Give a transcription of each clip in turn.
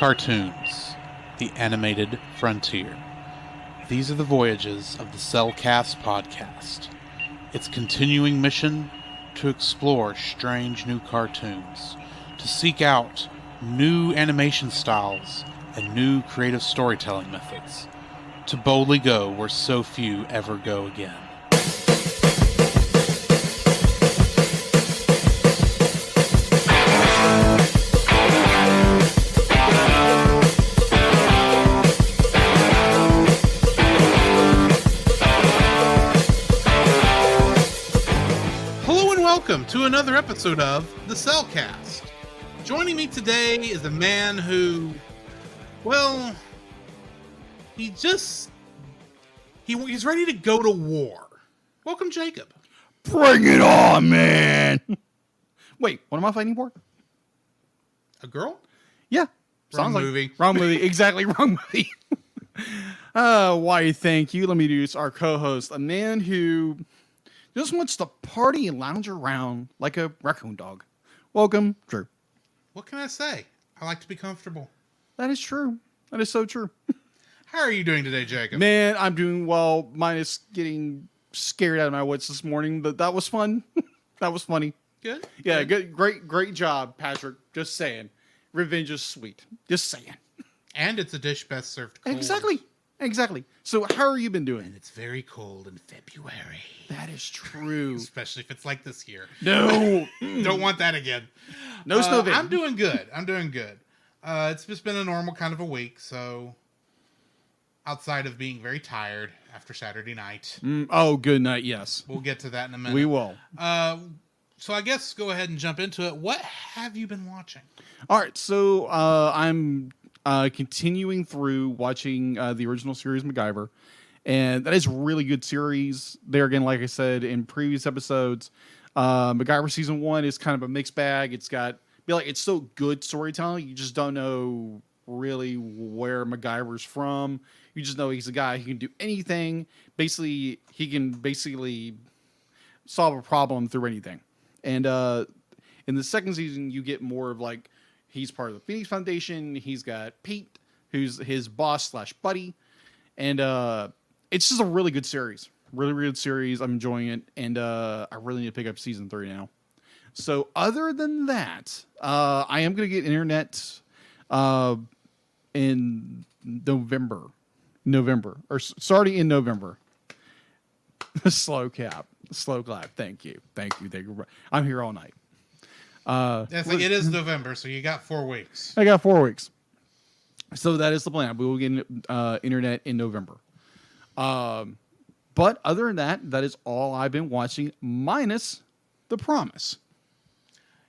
Cartoons, the animated frontier. These are the voyages of the Cellcast podcast. Its continuing mission to explore strange new cartoons, to seek out new animation styles and new creative storytelling methods, to boldly go where so few ever go again. Welcome to another episode of the Cellcast. Joining me today is a man who, well, he's ready to go to war. Welcome, Jacob. Bring it on, man. Wait, what am I fighting for? A girl? Yeah. Wrong movie. Wrong movie. Exactly, wrong movie. Why, thank you. Let me introduce our co-host, a man who just wants to party and lounge around like a raccoon dog. Welcome, Drew. What can I say? I like to be comfortable. That is true. That is so true. How are you doing today, Jacob? Man, I'm doing well, minus getting scared out of my wits this morning, but that was fun. That was funny. Good? Yeah, good. Great job, Patrick. Just saying. Revenge is sweet. Just saying. And it's a dish best served cold. Exactly. So how have you been doing? And it's very cold in February. That is true. Especially if it's like this year. No. Don't want that again. No snow. I'm doing good. It's just been a normal kind of a week, so outside of being very tired after Saturday night. Good night, yes. We'll get to that in a minute. We will. So I guess go ahead and jump into it. What have you been watching? All right, so I'm continuing through watching the original series MacGyver, and that is a really good series. There again, like I said in previous episodes, MacGyver season 1 is kind of a mixed bag. It's so good storytelling. You just don't know really where MacGyver's from. You just know he's a guy who can do anything. Basically, he can solve a problem through anything. And in the second season, you get more of like, he's part of the Phoenix Foundation. He's got Pete, who's his boss / buddy. And it's just a really good series. Really, really good series. I'm enjoying it. And I really need to pick up season 3 now. So other than that, I am going to get internet in November. Starting in November. Slow clap. Thank you. I'm here all night. It is November, so you got 4 weeks. I got 4 weeks. So that is the plan. We will get internet in November. But other than that, that is all I've been watching, minus The Promise.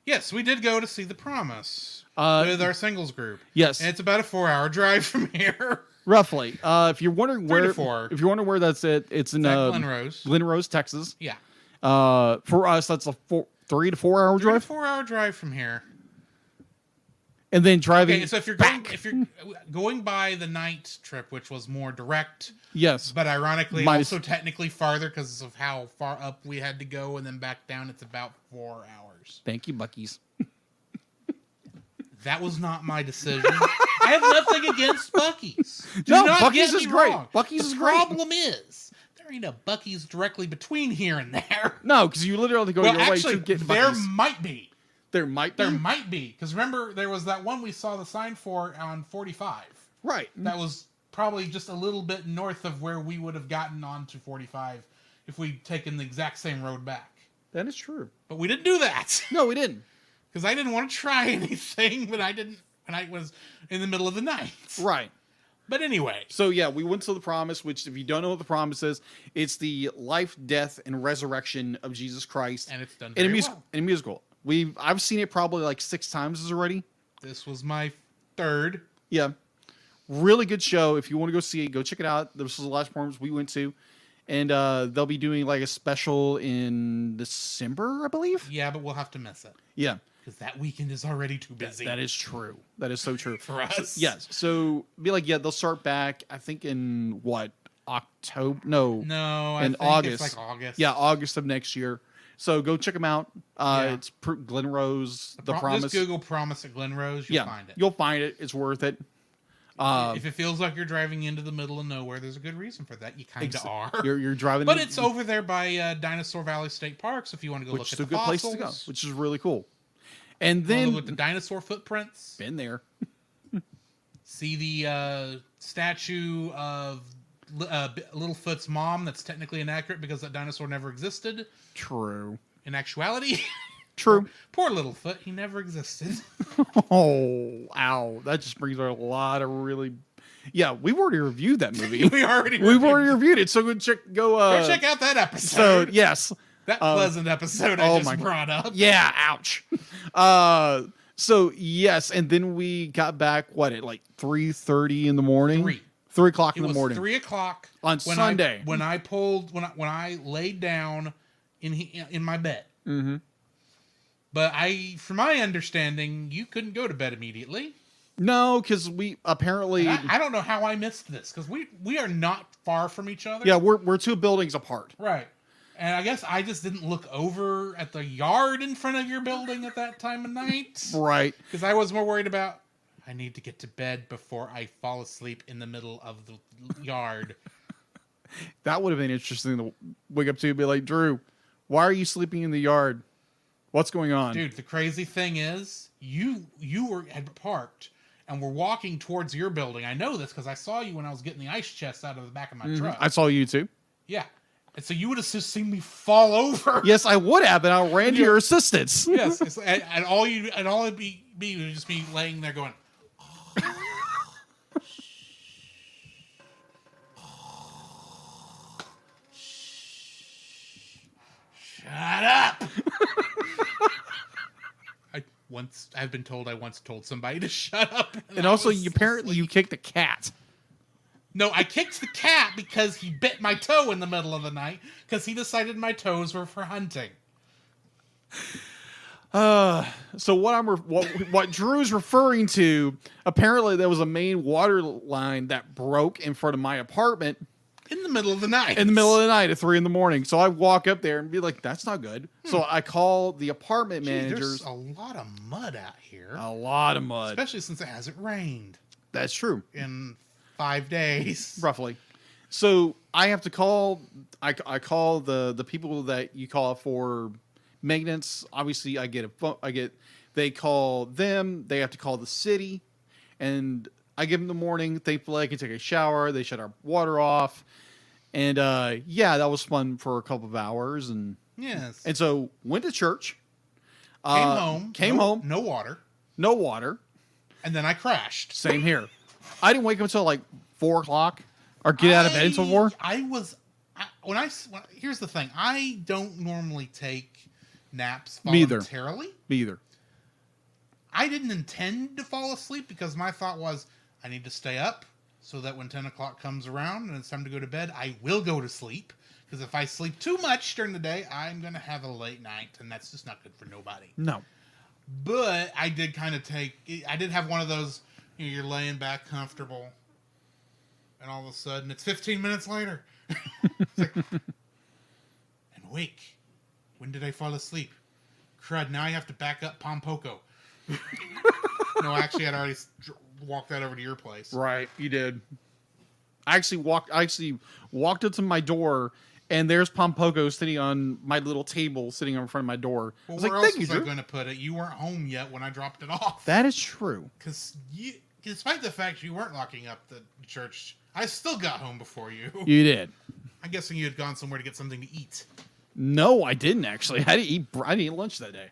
Yes, we did go to see The Promise with our singles group. Yes. And it's about a 4-hour drive from here. Roughly. If you're wondering where that's it's in Glen Rose, Texas. Yeah. For us, that's a 3 to 4 hour drive. 4-hour drive from here. And then driving. Okay, so if you're going by the night trip, which was more direct, yes, but ironically also technically farther because of how far up we had to go, and then back down, it's about 4 hours. Thank you, Buc-ee's. That was not my decision. I have nothing against Buc-ee's. Buc-ee's is great. Buc-ee's is great. The problem is there ain't a Buc-ee's directly between here and there. No, because you literally go your way to get to Buc-ee's. There might be. There might be. Because remember, there was that one we saw the sign for on 45. Right. That was probably just a little bit north of where we would have gotten onto 45 if we'd taken the exact same road back. That is true. But we didn't do that. No, we didn't. Because I didn't want to try anything when I was in the middle of the night. Right. But anyway. So yeah, we went to The Promise, which if you don't know what The Promise is, it's the life, death, and resurrection of Jesus Christ. And it's done very well. In a musical. I've seen it probably like 6 times already. This was my 3rd. Yeah. Really good show. If you want to go see it, go check it out. This was the last performance we went to. And they'll be doing like a special in December, I believe. Yeah, but we'll have to miss it. Yeah. Because that weekend is already too busy. That is true. That is so true. For us. Yes. So they'll start back, I think in October? No. No, in August. It's like August. Yeah, August of next year. So go check them out. Yeah. It's Glen Rose, The Promise. Just Google Promise at Glen Rose. You'll find it. You'll find it. It's worth it. If it feels like you're driving into the middle of nowhere, there's a good reason for that. You kind of are. You're driving, but it's over there by Dinosaur Valley State Park. So if you want to go look at the fossils, place to go, which is really cool. And then look at the dinosaur footprints. Been there. See the statue of Littlefoot's mom. That's technically inaccurate because that dinosaur never existed. True. In actuality. True. Poor Littlefoot. He never existed. Oh, ow. That just brings out a lot of really... Yeah, we've already reviewed that movie. We've already reviewed it. So go check out that episode. So, yes. That pleasant episode I just brought up. Yeah, ouch. So, yes, and then we got back, at like 3:30 in the morning? 3 o'clock in the morning. 3 o'clock. On Sunday. When I laid down in my bed. Mm-hmm. But from my understanding, you couldn't go to bed immediately. No, because we apparently... I don't know how I missed this, because we are not far from each other. Yeah, we're 2 buildings apart. Right. And I guess I just didn't look over at the yard in front of your building at that time of night. Right. Because I was more worried about, I need to get to bed before I fall asleep in the middle of the yard. That would have been interesting to wake up to and be like, Drew, why are you sleeping in the yard? What's going on? Dude, the crazy thing is, you had parked and were walking towards your building. I know this because I saw you when I was getting the ice chest out of the back of my truck. I saw you too. Yeah. And so you would have just seen me fall over. Yes, I would have, and I ran to your assistance. Yes, and all it'd be would just be laying there going, shut up. I've been told I once told somebody to shut up. And also, you kicked a cat. No, I kicked the cat because he bit my toe in the middle of the night because he decided my toes were for hunting. So what Drew's referring to, apparently there was a main water line that broke in front of my apartment. In the middle of the night. In the middle of the night at 3 a.m. So I walk up there and be like, that's not good. So I call the apartment managers. There's a lot of mud out here. A lot of mud. Especially since it hasn't rained. That's true. In 5 days. Roughly. So I have to call, I call the people that you call for maintenance. Obviously they call them, they have to call the city, and I give them the morning. Thankfully I can take a shower. They shut our water off. And that was fun for a couple of hours. And yes. And so went to church. Came home. No water. No water. And then I crashed. Same here. I didn't wake up until like 4 o'clock or get out of bed until 4. Here's the thing. I don't normally take naps voluntarily. Me either. I didn't intend to fall asleep because my thought was I need to stay up so that when 10 o'clock comes around and it's time to go to bed, I will go to sleep. Because if I sleep too much during the day, I'm going to have a late night, and that's just not good for nobody. No. But I did I did have one of those, you're laying back comfortable, and all of a sudden, it's 15 minutes later. It's like, and wake. When did I fall asleep? Crud, now I have to back up Pom Poko. No, actually, I'd already walked that over to your place. Right, you did. I actually walked up to my door, and there's Pom Poko sitting on my little table, sitting in front of my door. Well, where else was I going to put it? You weren't home yet when I dropped it off. That is true. Because despite the fact you weren't locking up the church, I still got home before you. You did. I'm guessing you had gone somewhere to get something to eat. No, I didn't actually. I didn't eat lunch that day.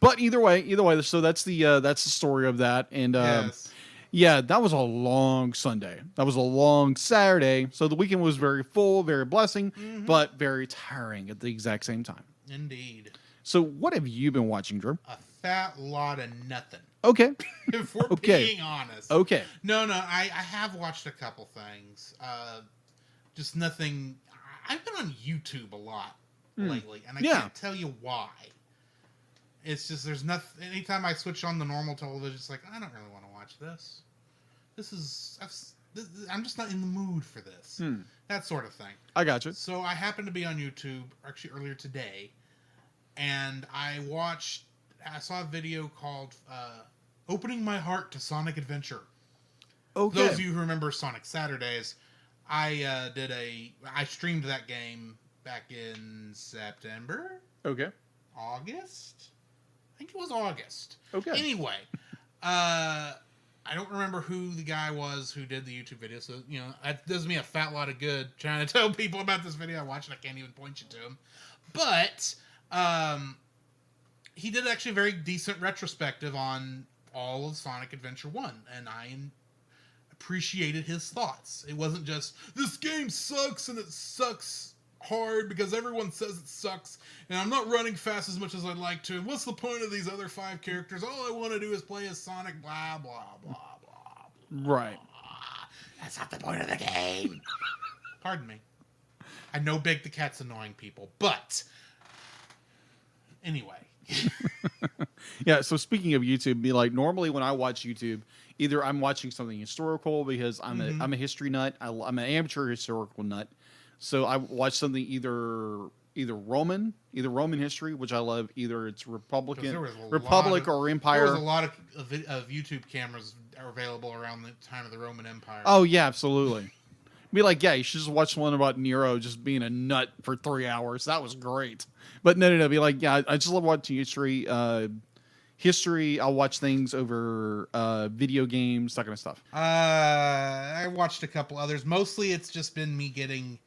But either way, so that's the story of that. And yes. Yeah, that was a long Sunday. That was a long Saturday. So the weekend was very full, very blessing, but very tiring at the exact same time. Indeed. So what have you been watching, Drew? A fat lot of nothing. Okay. If we're being honest. Okay. No, I have watched a couple things. Just nothing. I've been on YouTube a lot lately, and I can't tell you why. It's just there's nothing. Anytime I switch on the normal television, it's like I don't really want to watch this. I'm just not in the mood for this. That sort of thing. I got you. So I happened to be on YouTube, actually earlier today, and I saw a video called "Opening My Heart to Sonic Adventure." Okay. Those of you who remember Sonic Saturdays, I streamed that game back in September, Okay. August. I think it was August. Okay. Anyway, I don't remember who the guy was who did the YouTube video, so that does me a fat lot of good trying to tell people about this video I watched, and I can't even point you to him. But he did actually a very decent retrospective on all of Sonic Adventure 1, and I appreciated his thoughts. It wasn't just, this game sucks, and it sucks hard because everyone says it sucks, and I'm not running fast as much as I'd like to, and what's the point of these other 5 characters? All I want to do is play as Sonic, blah, blah, blah, blah. Right. That's not the point of the game. Pardon me. I know Big the Cat's annoying people, but anyway. Yeah, so speaking of YouTube, be like, normally when I watch YouTube, either I'm watching something historical because I'm a history nut, I'm an amateur historical nut. So I watch something either Roman history, which I love. Either it's Republic or Empire. There was a lot of YouTube cameras are available around the time of the Roman Empire. Oh yeah, absolutely. Be like, yeah, you should just watch one about Nero just being a nut for 3 hours. That was great. But no. Be like, yeah, I just love watching history. I'll watch things over video games, that kind of stuff. I watched a couple others. Mostly, it's just been me getting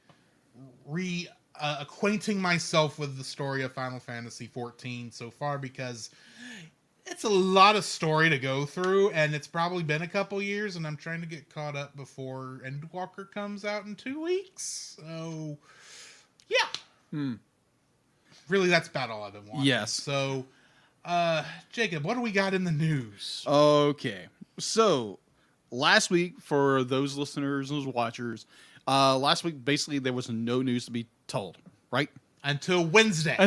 acquainting myself with the story of Final Fantasy XIV so far, because it's a lot of story to go through, and it's probably been a couple years, and I'm trying to get caught up before Endwalker comes out in 2 weeks. So, yeah. Really, that's about all I've been watching. Yes. So, Jacob, what do we got in the news? Okay. So, last week, for those listeners and those watchers, last week, basically, there was no news to be told, right? Until Wednesday.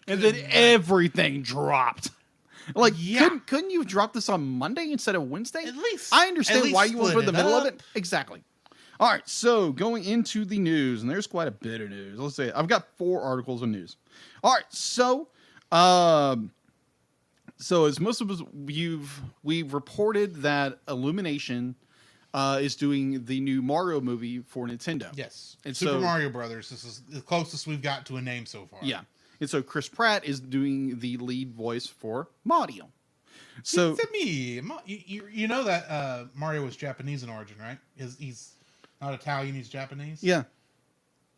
And then everything dropped. Like, yeah. couldn't you have dropped this on Monday instead of Wednesday? At least. I understand why you would put in the middle of up. it. Exactly. All right, so going into the news, and there's quite a bit of news. Let's say I've got 4 articles of news. All right, so as most of us, we've reported that Illumination is doing the new Mario movie for Nintendo. Yes. And Super so, Mario Brothers. This is the closest we've got to a name so far. Yeah. And so Chris Pratt is doing the lead voice for Mario. So it's me. You know that Mario was Japanese in origin, right? He's not Italian, he's Japanese? Yeah.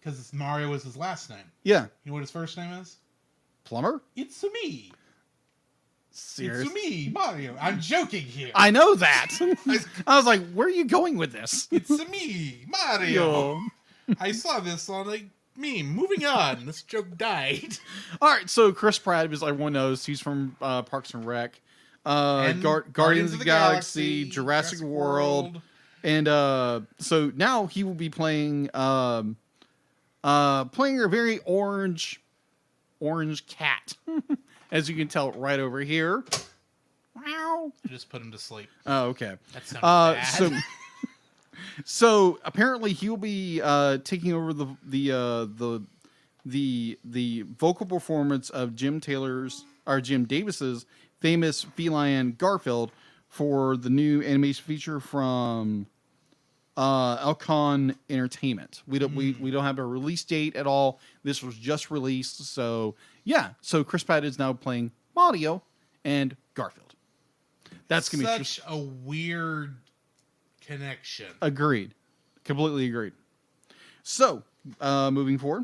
Because Mario was his last name. Yeah. You know what his first name is? Plumber? It's me. Serious? It's me, Mario. I'm joking here. I know that. I was like, where are you going with this? It's me, Mario. I saw this on a meme. Moving on. This joke died. All right, so Chris Pratt, as everyone knows, he's from Parks and Rec, Guardians of the Galaxy, Jurassic World. And so now he will be playing a very orange cat. As you can tell right over here. Wow. Just put him to sleep. Oh, okay. That sounded bad. So apparently he'll be taking over the vocal performance of Jim Davis's famous feline Garfield for the new animation feature from Alcon Entertainment. We don't have a release date at all. This was just released, so yeah. So Chris Pratt is now playing Mario and Garfield. That's gonna be such a weird connection. Agreed. Completely agreed. So, moving forward.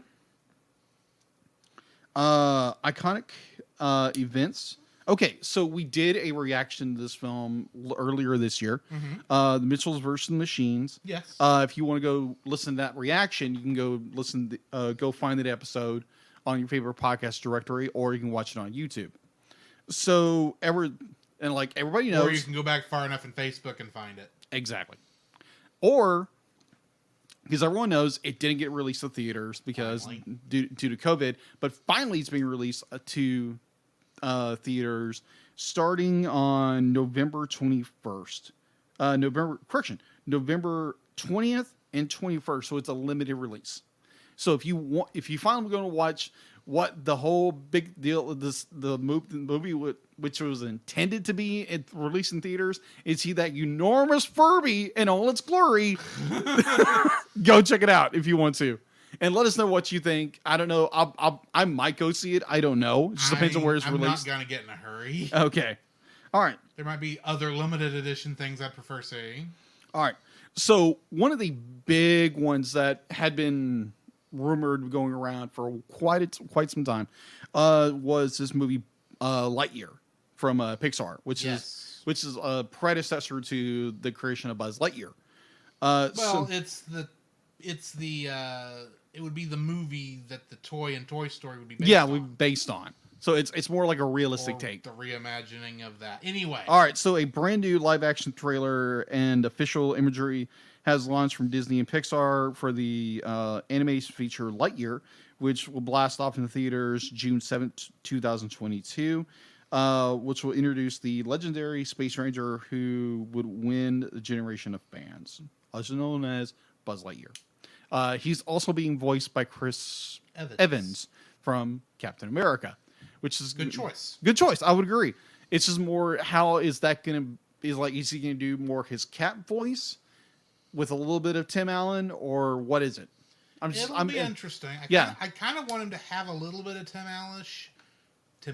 Iconic events. Okay, so we did a reaction to this film earlier this year. The Mitchells vs. the Machines. Yes. If you want to go listen to that reaction, you can go find that episode on your favorite podcast directory, or you can watch it on YouTube. So, like everybody knows. Or you can go back far enough in Facebook and find it. Exactly. Or, because everyone knows it didn't get released to theaters because due to COVID, but finally it's being released to theaters starting on November 21st. November 20th and 21st. So it's a limited release. So if you finally going to watch what the whole big deal of the movie, which was intended to be released in theaters, is see that enormous Furby in all its glory. Go check it out if you want to, and let us know what you think. I don't know. I might go see it. I don't know. It just depends on where it's released. I'm not gonna get in a hurry. Okay. All right. There might be other limited edition things I'd prefer seeing. All right. So one of the big ones that had been rumored going around for quite some time was this movie Lightyear from Pixar, which is a predecessor to the creation of Buzz Lightyear. It would be the movie that the toy in Toy Story would be based on. Based on. So it's more like a realistic take. The reimagining of that. Anyway. All right, so a brand new live action trailer and official imagery has launched from Disney and Pixar for the animation feature Lightyear, which will blast off in the theaters June 7th, 2022, which will introduce the legendary Space Ranger who would win the generation of fans, also known as Buzz Lightyear. He's also being voiced by Chris Evans from Captain America. Which is good choice. Good choice. I would agree. It's just more how is that going to is he going to do more his Cap voice with a little bit of Tim Allen, or what is it? It'll be interesting. I kind of want him to have a little bit of Tim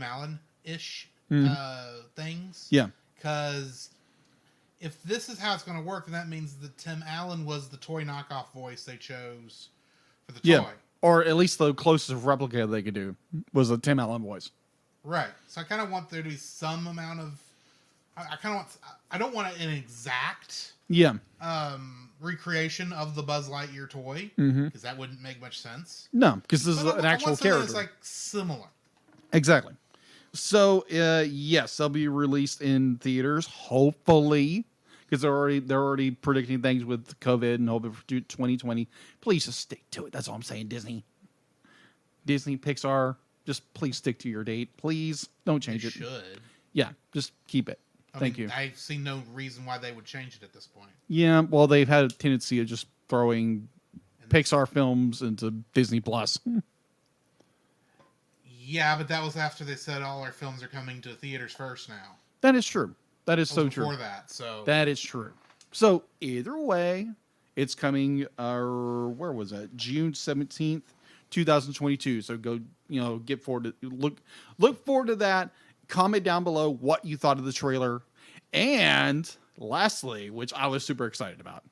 Allen-ish things. Yeah. Because if this is how it's going to work, then that means that Tim Allen was the toy knockoff voice they chose for the toy. Or at least the closest replica they could do was a Tim Allen voice. Right. So I kind of want there to be some amount of... I don't want an exact recreation of the Buzz Lightyear toy, because that wouldn't make much sense. No, because this is an actual character. That's like similar. Exactly. So, yes, they'll be released in theaters, hopefully, because they're already predicting things with COVID and hoping for 2020. Please just stick to it. That's all I'm saying, Disney, Pixar, just please stick to your date. Please don't change it. Should. Yeah, just keep it. Thank you. I see no reason why they would change it at this point. Yeah, well, they've had a tendency of just throwing Pixar films into Disney Plus. Yeah, but that was after they said all our films are coming to theaters first now. That is true. That is so true. Before that, so that is true. So either way, it's coming. Where was that? June 17th, 2022. So go, get forward to look forward to that. Comment down below what you thought of the trailer, and lastly, which I was super excited about.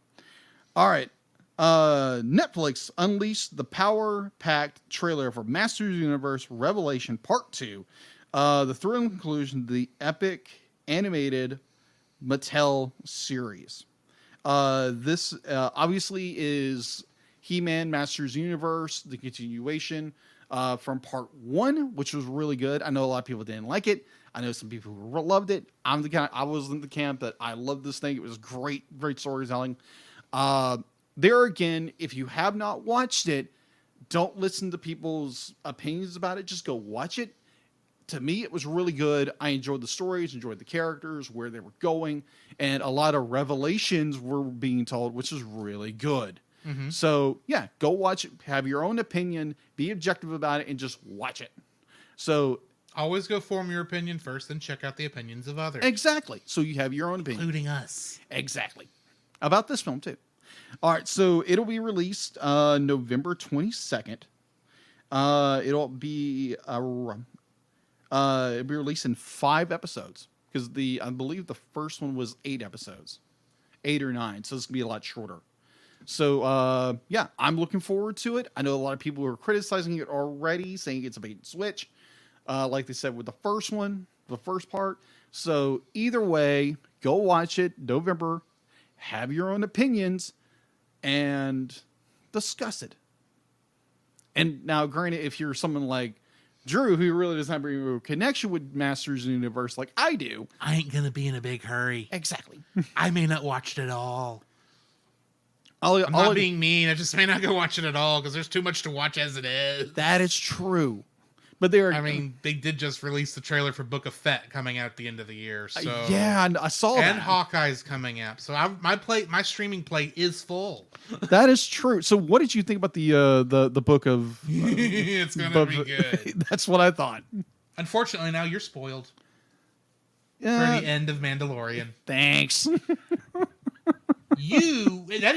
All right, Netflix unleashed the power-packed trailer for Masters of the Universe Revelation Part 2. The thrilling conclusion to the epic animated Mattel series. This obviously is He-Man Masters of the Universe, the continuation from Part 1, which was really good. I know a lot of people didn't like it. I know some people who loved it. I was in the camp that I loved this thing. It was great storytelling. There again, if you have not watched it, don't listen to people's opinions about it. Just go watch it. To me, it was really good. I enjoyed the stories, enjoyed the characters, where they were going, and a lot of revelations were being told, which was really good. Mm-hmm. So, yeah, go watch it. Have your own opinion. Be objective about it, and just watch it. So, always go form your opinion first, then check out the opinions of others. Exactly. So you have your own opinion. Including us. Exactly. About this film, too. All right, so it'll be released November 22nd. It'll be released in 5 episodes, because I believe the first one was 8 episodes, 8 or 9. So it's gonna be a lot shorter. So yeah, I'm looking forward to it. I know a lot of people are criticizing it already, saying it's a bait and switch, like they said with the first one, the first part. So either way, go watch it November. Have your own opinions and discuss it. And now, granted, if you're someone like Drew, who really doesn't have a connection with Masters of the Universe like I do, I ain't going to be in a big hurry. Exactly. I may not watch it at all. I'm not being mean. I just may not go watch it at all because there's too much to watch as it is. That is true. But they were. I mean, they did just release the trailer for Book of Fett coming out at the end of the year. So yeah, I saw that. And Hawkeye's coming out. So my streaming plate is full. That is true. So, what did you think about the book of? It's gonna be good. That's what I thought. Unfortunately, now you're spoiled for the end of Mandalorian. Thanks. That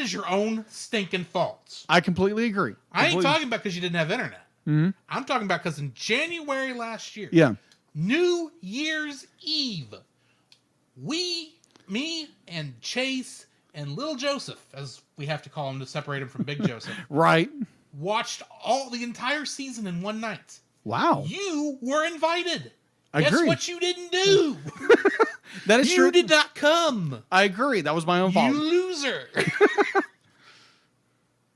is your own stinking fault. I completely agree. I ain't talking about because you didn't have internet. Mm-hmm. I'm talking about because in January last year, New Year's Eve, me and Chase and Little Joseph, as we have to call him to separate him from Big Joseph, right, watched the entire season in one night. Wow. You were invited. I Guess agree. what you didn't do? That is true. You did not come. I agree. That was my own fault. You loser.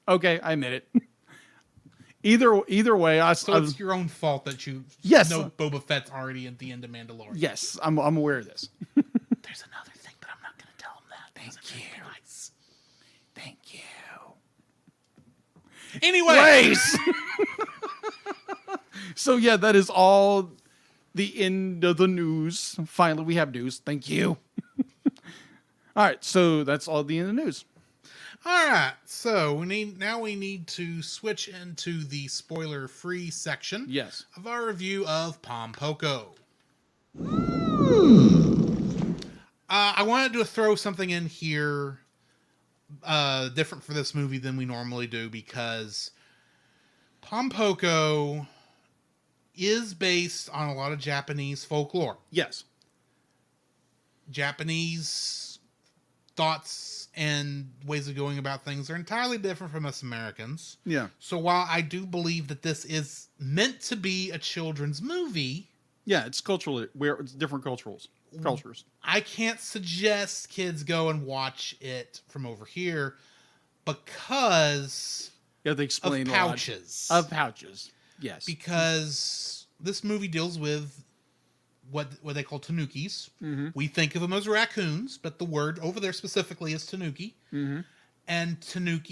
Okay, I admit it. Either way, it's your own fault that you know Boba Fett's already at the end of Mandalorian. Yes, I'm aware of this. There's another thing, but I'm not going to tell him that. Thank you. Nice. Thank you. Anyways. So yeah, that is all the end of the news. Finally, we have news. Thank you. All right, so that's all the end of the news. All right, so we need to switch into the spoiler-free section. Yes. Of our review of Pom Poko. I wanted to throw something in here different for this movie than we normally do because Pom Poko is based on a lot of Japanese folklore. Yes. Japanese thoughts and ways of going about things are entirely different from us Americans. Yeah. So while I do believe that this is meant to be a children's movie, yeah, it's culturally it's different cultures. I can't suggest kids go and watch it from over here because you have to explain of pouches. Of pouches. Yes. Because this movie deals with what they call tanukis. Mm-hmm. We think of them as raccoons, but the word over there specifically is tanuki. Mm-hmm. And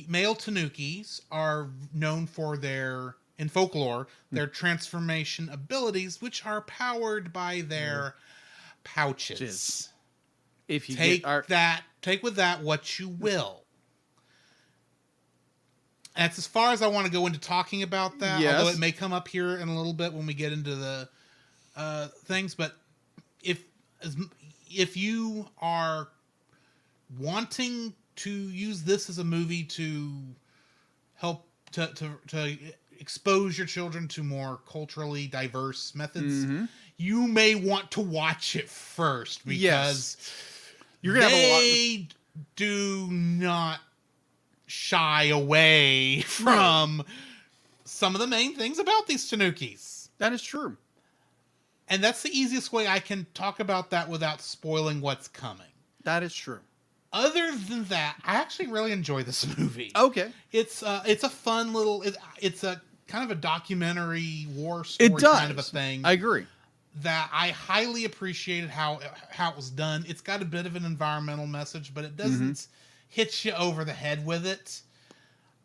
male tanukis are known for in folklore, their transformation abilities, which are powered by their pouches. If you take with that what you will. That's as far as I want to go into talking about that. Yes. Although it may come up here in a little bit when we get into the things. But if you are wanting to use this as a movie to help to expose your children to more culturally diverse methods, you may want to watch it first because you're gonna have they do not shy away from some of the main things about these tanukis. That is true. And that's the easiest way I can talk about that without spoiling what's coming. That is true. Other than that, I actually really enjoy this movie. Okay. It's a fun little, it's a kind of a documentary war story kind of a thing. I agree. That I highly appreciated how it was done. It's got a bit of an environmental message, but it doesn't hit you over the head with it.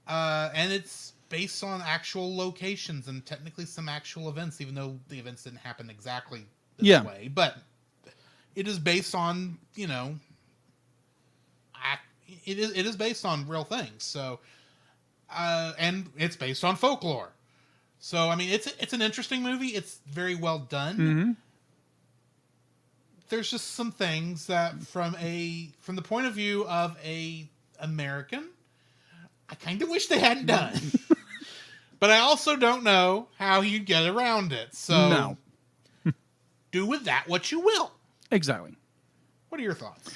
And it's based on actual locations and technically some actual events, even though the events didn't happen exactly this way. But it is based on, it is based on real things. So, and it's based on folklore. So, I mean, it's an interesting movie. It's very well done. Mm-hmm. There's just some things that from the point of view of a American, I kind of wish they hadn't done. But I also don't know how you get around it. So do with that what you will. Exactly. What are your thoughts?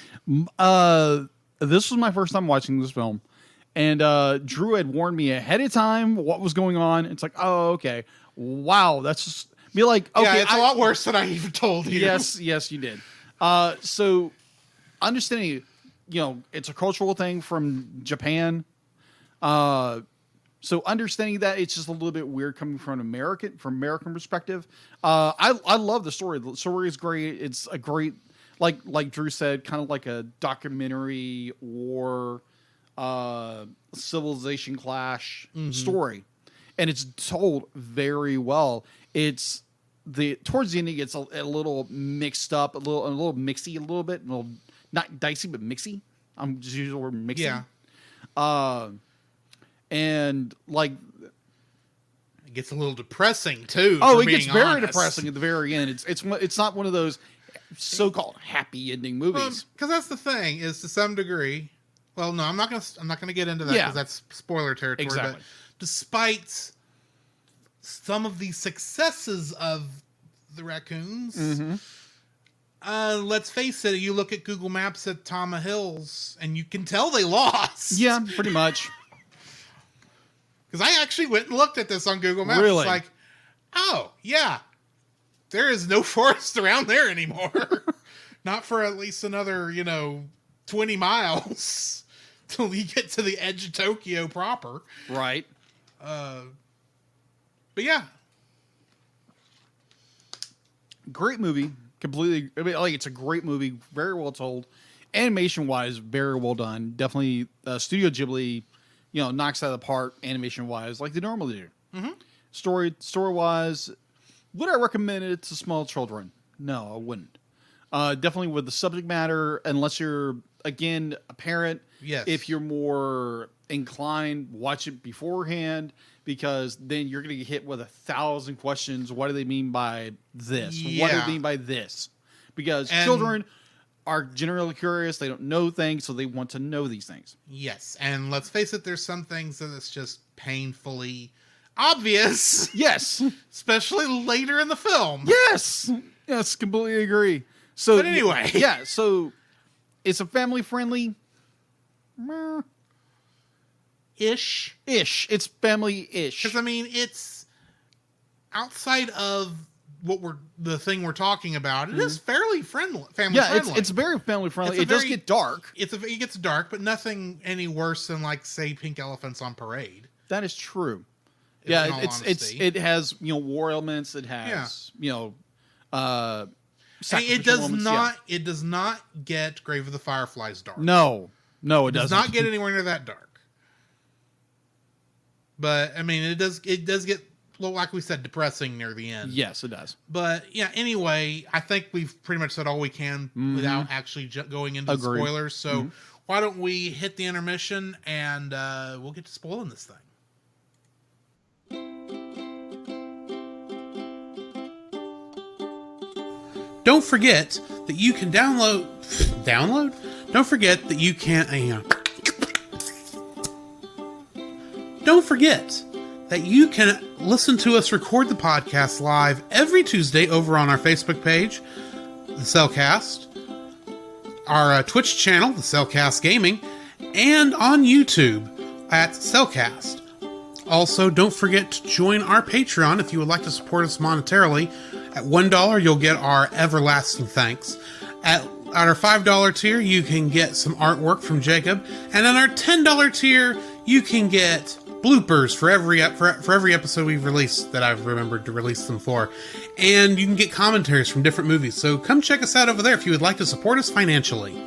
This was my first time watching this film. And Drew had warned me ahead of time what was going on. It's like, oh, okay. Wow. That's just be like, okay. Yeah, it's a lot worse than I even told you. Yes, you did. So understanding, it's a cultural thing from Japan. So understanding that it's just a little bit weird coming from American perspective. I love the story. The story is great. It's a great, like Drew said, kind of like a documentary war, civilization clash story, and it's told very well. It's the towards the end it gets a little mixed up, a little mixy, a little bit, not dicey but mixy. I'm just using the word mixy. Yeah. And like it gets a little depressing too. Oh, it gets very honest. depressing at the very end. It's not one of those so-called happy ending movies. Because that's the thing is to some degree. Well, no, I'm not gonna get into that because that's spoiler territory. Exactly. But despite some of the successes of the raccoons, let's face it. You look at Google Maps at Tama Hills, and you can tell they lost. Yeah, pretty much. Because I actually went and looked at this on Google Maps. Really? It's like, oh, yeah. There is no forest around there anymore. Not for at least another, 20 miles till you get to the edge of Tokyo proper. Right. But yeah. Great movie. Completely. I mean, like, it's a great movie. Very well told. Animation-wise, very well done. Definitely Studio Ghibli, knocks out of the park animation-wise like they normally do. Mm-hmm. Story-wise, would I recommend it to small children? No, I wouldn't. Definitely with the subject matter, unless you're, again, a parent. Yes. If you're more inclined, watch it beforehand, because then you're going to get hit with 1,000 questions. What do they mean by this? Yeah. What do they mean by this? Because children are generally curious. They don't know things, so they want to know these things. Yes. And let's face it, there's some things that it's just painfully obvious. Yes. Especially later in the film. Yes. Yes, completely agree. So, But anyway. Yeah, so it's a family-friendly... Ish. It's family-ish. Because, it's outside of the thing we're talking about. It is fairly family friendly. It's very family-friendly. It does get dark. It gets dark, but nothing any worse than, say, Pink Elephants on Parade. That is true. In all honesty. It has war elements. It has it does not get Grave of the Fireflies dark. No, it doesn't. It does not get anywhere near that dark. But it does get, like we said, depressing near the end. Yes, it does. But yeah, anyway, I think we've pretty much said all we can without actually going into the spoilers. So why don't we hit the intermission and we'll get to spoiling this thing. Don't forget that you can download. Don't forget that you can. Don't forget that you can listen to us record the podcast live every Tuesday over on our Facebook page, The Cellcast, our Twitch channel, The Cellcast Gaming, and on YouTube at Cellcast. Also, don't forget to join our Patreon if you would like to support us monetarily. At $1, you'll get our everlasting thanks. At our $5 tier, you can get some artwork from Jacob. And on our $10 tier, you can get bloopers for every episode we've released that I've remembered to release them for. And you can get commentaries from different movies. So come check us out over there if you would like to support us financially.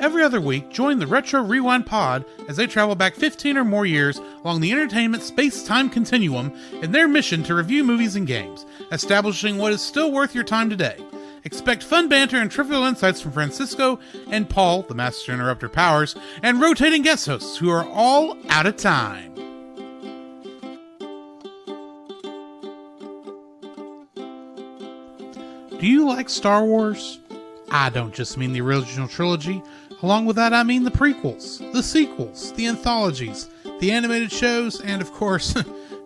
Every other week, join the Retro Rewind Pod as they travel back 15 or more years along the entertainment space-time continuum in their mission to review movies and games, establishing what is still worth your time today. Expect fun banter and trivial insights from Francisco and Paul, the Master Interrupter Powers, and rotating guest hosts who are all out of time. Do you like Star Wars? I don't just mean the original trilogy. Along with that, I mean the prequels, the sequels, the anthologies, the animated shows, and of course,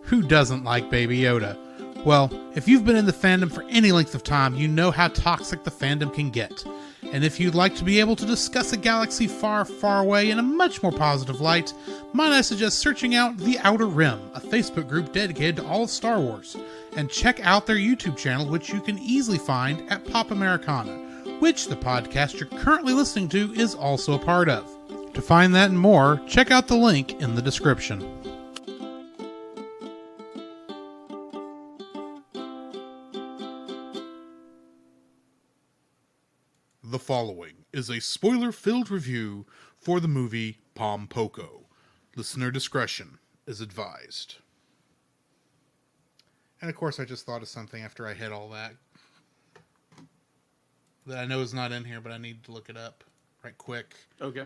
who doesn't like Baby Yoda? Well, if you've been in the fandom for any length of time, you know how toxic the fandom can get. And if you'd like to be able to discuss a galaxy far, far away in a much more positive light, might I suggest searching out The Outer Rim, a Facebook group dedicated to all of Star Wars, and check out their YouTube channel, which you can easily find at Pop Americana, which the podcast you're currently listening to is also a part of. To find that and more, check out the link in the description. The following is a spoiler-filled review for the movie Pom Poko. Listener discretion is advised. And of course, I just thought of something after I hit all that I know is not in here, but I need to look it up right quick. Okay.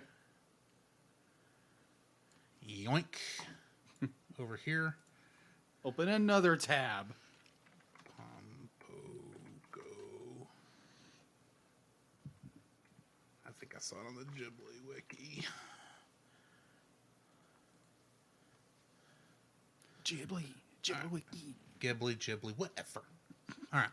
Yoink. Over here. Open another tab. Pom Poko. I think I saw it on the Ghibli wiki. Ghibli, whatever. All right.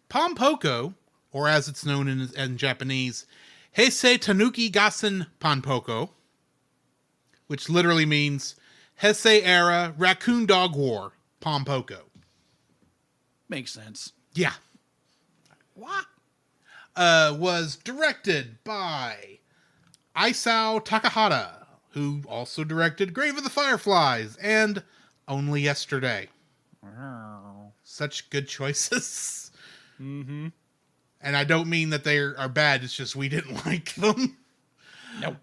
Pom Poko, or as it's known in Japanese, Heisei Tanuki Gassen Pom Poko, which literally means Heisei era raccoon dog war Pom Poko. Makes sense. Yeah. What? Was directed by Isao Takahata, who also directed Grave of the Fireflies and Only Yesterday. Wow. Such good choices. Mm-hmm. And I don't mean that they are bad, it's just we didn't like them. Nope.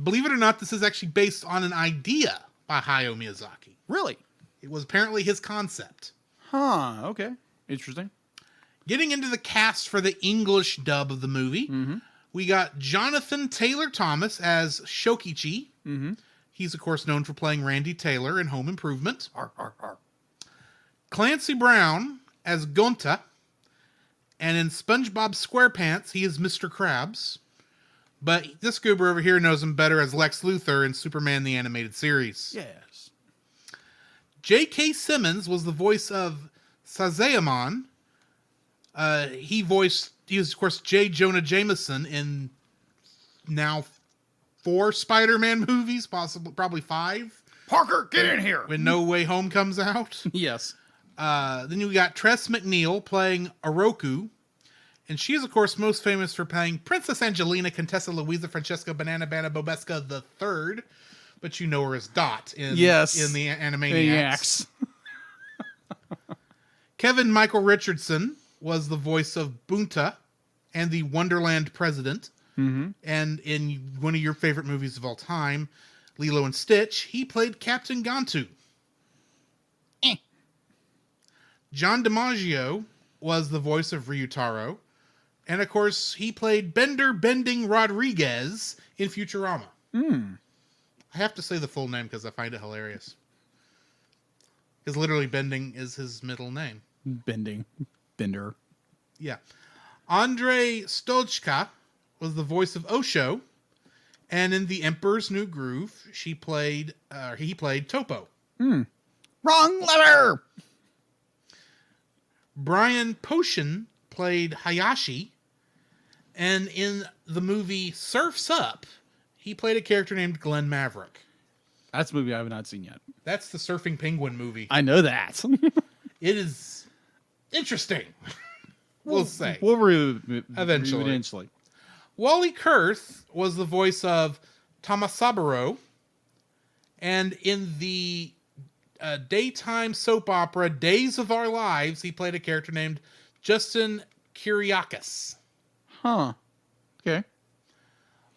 Believe it or not, this is actually based on an idea by Hayao Miyazaki. Really? It was apparently his concept. Huh. Okay. Interesting. Getting into the cast for the English dub of the movie, we got Jonathan Taylor Thomas as Shokichi. Mm-hmm. He's, of course, known for playing Randy Taylor in Home Improvement. Arr, arr, arr. Clancy Brown as Gonta. And in SpongeBob SquarePants, he is Mr. Krabs. But this goober over here knows him better as Lex Luthor in Superman the Animated Series. Yes. J.K. Simmons was the voice of Sazayamon. He was, of course, J. Jonah Jameson in now 4 Spider-Man movies, probably 5. Parker, get in here. When No Way Home comes out. Yes. Then you got Tress MacNeille playing Oroku. And she is, of course, most famous for playing Princess Angelina Contessa Luisa Francesca Banana Bobeska III. But you know her as Dot in the Animaniacs. Kevin Michael Richardson was the voice of Bunta and the Wonderland President. Mm-hmm. And in one of your favorite movies of all time, Lilo and Stitch, he played Captain Gantu. John DiMaggio was the voice of Ryutaro. And, of course, he played Bender Bending Rodriguez in Futurama. I have to say the full name because I find it hilarious. Because literally Bending is his middle name. Bender. Yeah. Andrei Stojka was the voice of Osho. And in The Emperor's New Groove, he played Topo. Wrong letter! Brian Posehn played Hayashi. And in the movie Surf's Up, he played a character named Glenn Maverick. That's a movie I have not seen yet. That's the surfing penguin movie. I know that. It is interesting. We'll say. We'll review it Eventually. Wally Kurth was the voice of Tamasaburo. And in the daytime soap opera Days of Our Lives, he played a character named Justin Kyriakis. Huh. Okay.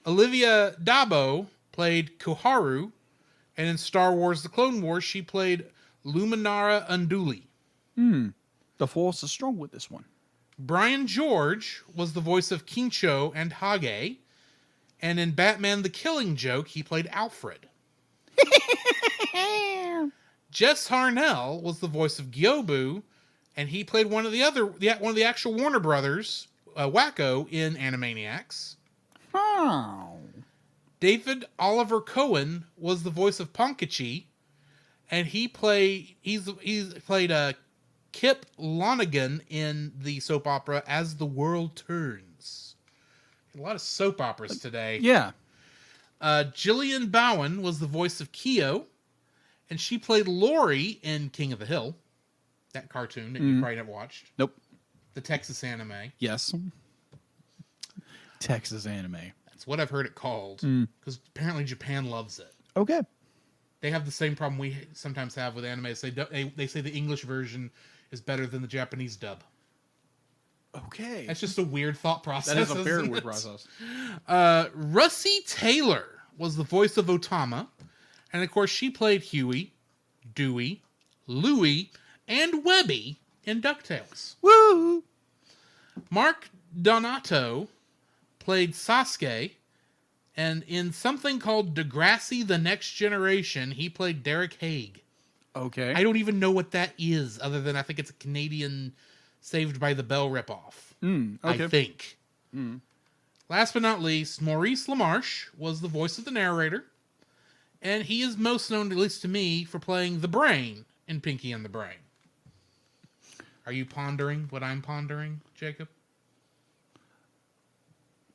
Olivia Dabo played Koharu. And in Star Wars The Clone Wars, she played Luminara Unduli. The Force is strong with this one. Brian George was the voice of Kincho and Hage. And in Batman The Killing Joke, he played Alfred. Jess Harnell was the voice of Gyobu. And he played one of the actual Warner Brothers, Wacko, in Animaniacs. Oh. David Oliver Cohen was the voice of Ponkachi, and he's played Kip Lonergan in the soap opera As the World Turns. A lot of soap operas today. Yeah. Gillian Bowen was the voice of Kyo, and she played Lori in King of the Hill, that cartoon that you probably never watched. Nope. The Texas anime. Yes. Texas anime. That's what I've heard it called, because apparently Japan loves it. Okay. They have the same problem we sometimes have with anime. They say the English version is better than the Japanese dub. Okay. That's just a weird thought process. That is a very isn't weird it? process. Russie Taylor was the voice of Otama. And of course, she played Huey, Dewey, Louie, and Webby in DuckTales. Woo! Mark Donato played Sasuke, and in something called Degrassi: The Next Generation, he played Derek Haig. Okay. I don't even know what that is, other than I think it's a Canadian Saved by the Bell ripoff. Okay. I think. Last but not least, Maurice LaMarche was the voice of the narrator, and he is most known, at least to me, for playing the Brain in Pinky and the Brain. Are you pondering what I'm pondering, Jacob?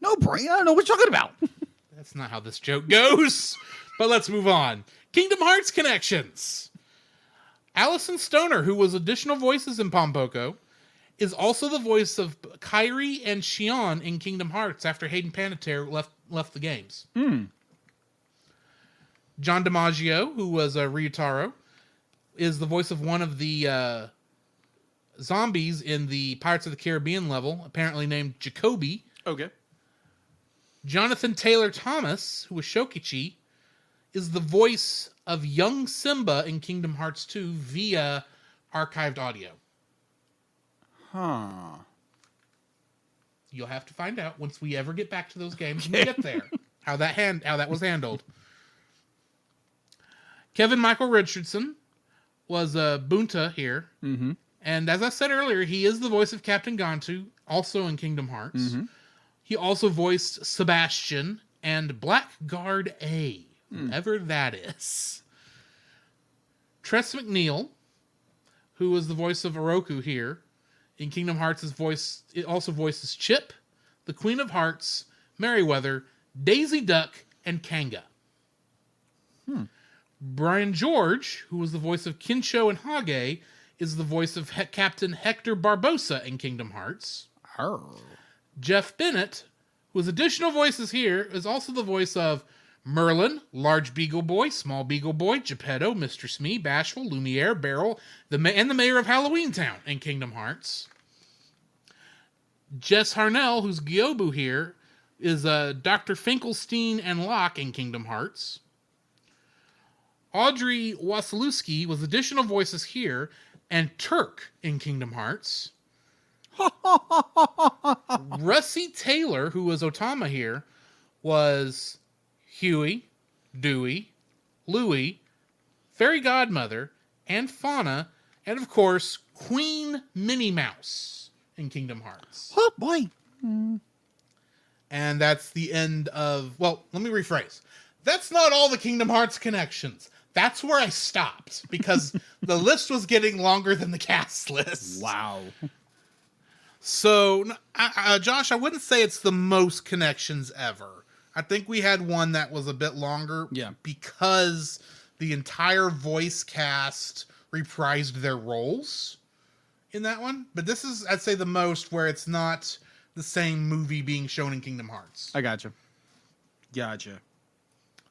No, Brain. I don't know what you're talking about. That's not how this joke goes. But let's move on. Kingdom Hearts connections. Allison Stoner, who was additional voices in Pom Poko, is also the voice of Kairi and Xion in Kingdom Hearts after Hayden Panettiere left the games. John DiMaggio, who was Ryutaro, is the voice of one of the zombies in the Pirates of the Caribbean level, apparently named Jacoby. Okay. Jonathan Taylor Thomas, who was Shokichi, is the voice of young Simba in Kingdom Hearts 2 via archived audio. Huh. You'll have to find out once we ever get back to those games when we get there. How that was handled. Kevin Michael Richardson was Bunta here. Mm-hmm. And as I said earlier, he is the voice of Captain Gantu, also in Kingdom Hearts. Mm-hmm. He also voiced Sebastian and Blackguard A, whoever that is. Tress MacNeille, who was the voice of Oroku here, in Kingdom Hearts, it also voices Chip, the Queen of Hearts, Merryweather, Daisy Duck, and Kanga. Brian George, who was the voice of Kincho and Hage, is the voice of Captain Hector Barbosa in Kingdom Hearts. Arr. Jeff Bennett, who has additional voices here, is also the voice of Merlin, Large Beagle Boy, Small Beagle Boy, Geppetto, Mr. Smee, Bashful, Lumiere, Beryl, and the Mayor of Halloween Town in Kingdom Hearts. Jess Harnell, who's Gyobu here, is Dr. Finkelstein and Locke in Kingdom Hearts. Audrey Wasilewski was additional voices here, and Turk in Kingdom Hearts. Russie Taylor, who was Otama here, was Huey, Dewey, Louie, Fairy Godmother, and Fauna, and of course, Queen Minnie Mouse in Kingdom Hearts. Oh, boy. And that's the end of... Well, let me rephrase. That's not all the Kingdom Hearts connections. That's where I stopped, because the list was getting longer than the cast list. Wow. So, Josh, I wouldn't say it's the most connections ever. I think we had one that was a bit longer. Yeah. Because the entire voice cast reprised their roles in that one. But this is, I'd say, the most where it's not the same movie being shown in Kingdom Hearts. I gotcha.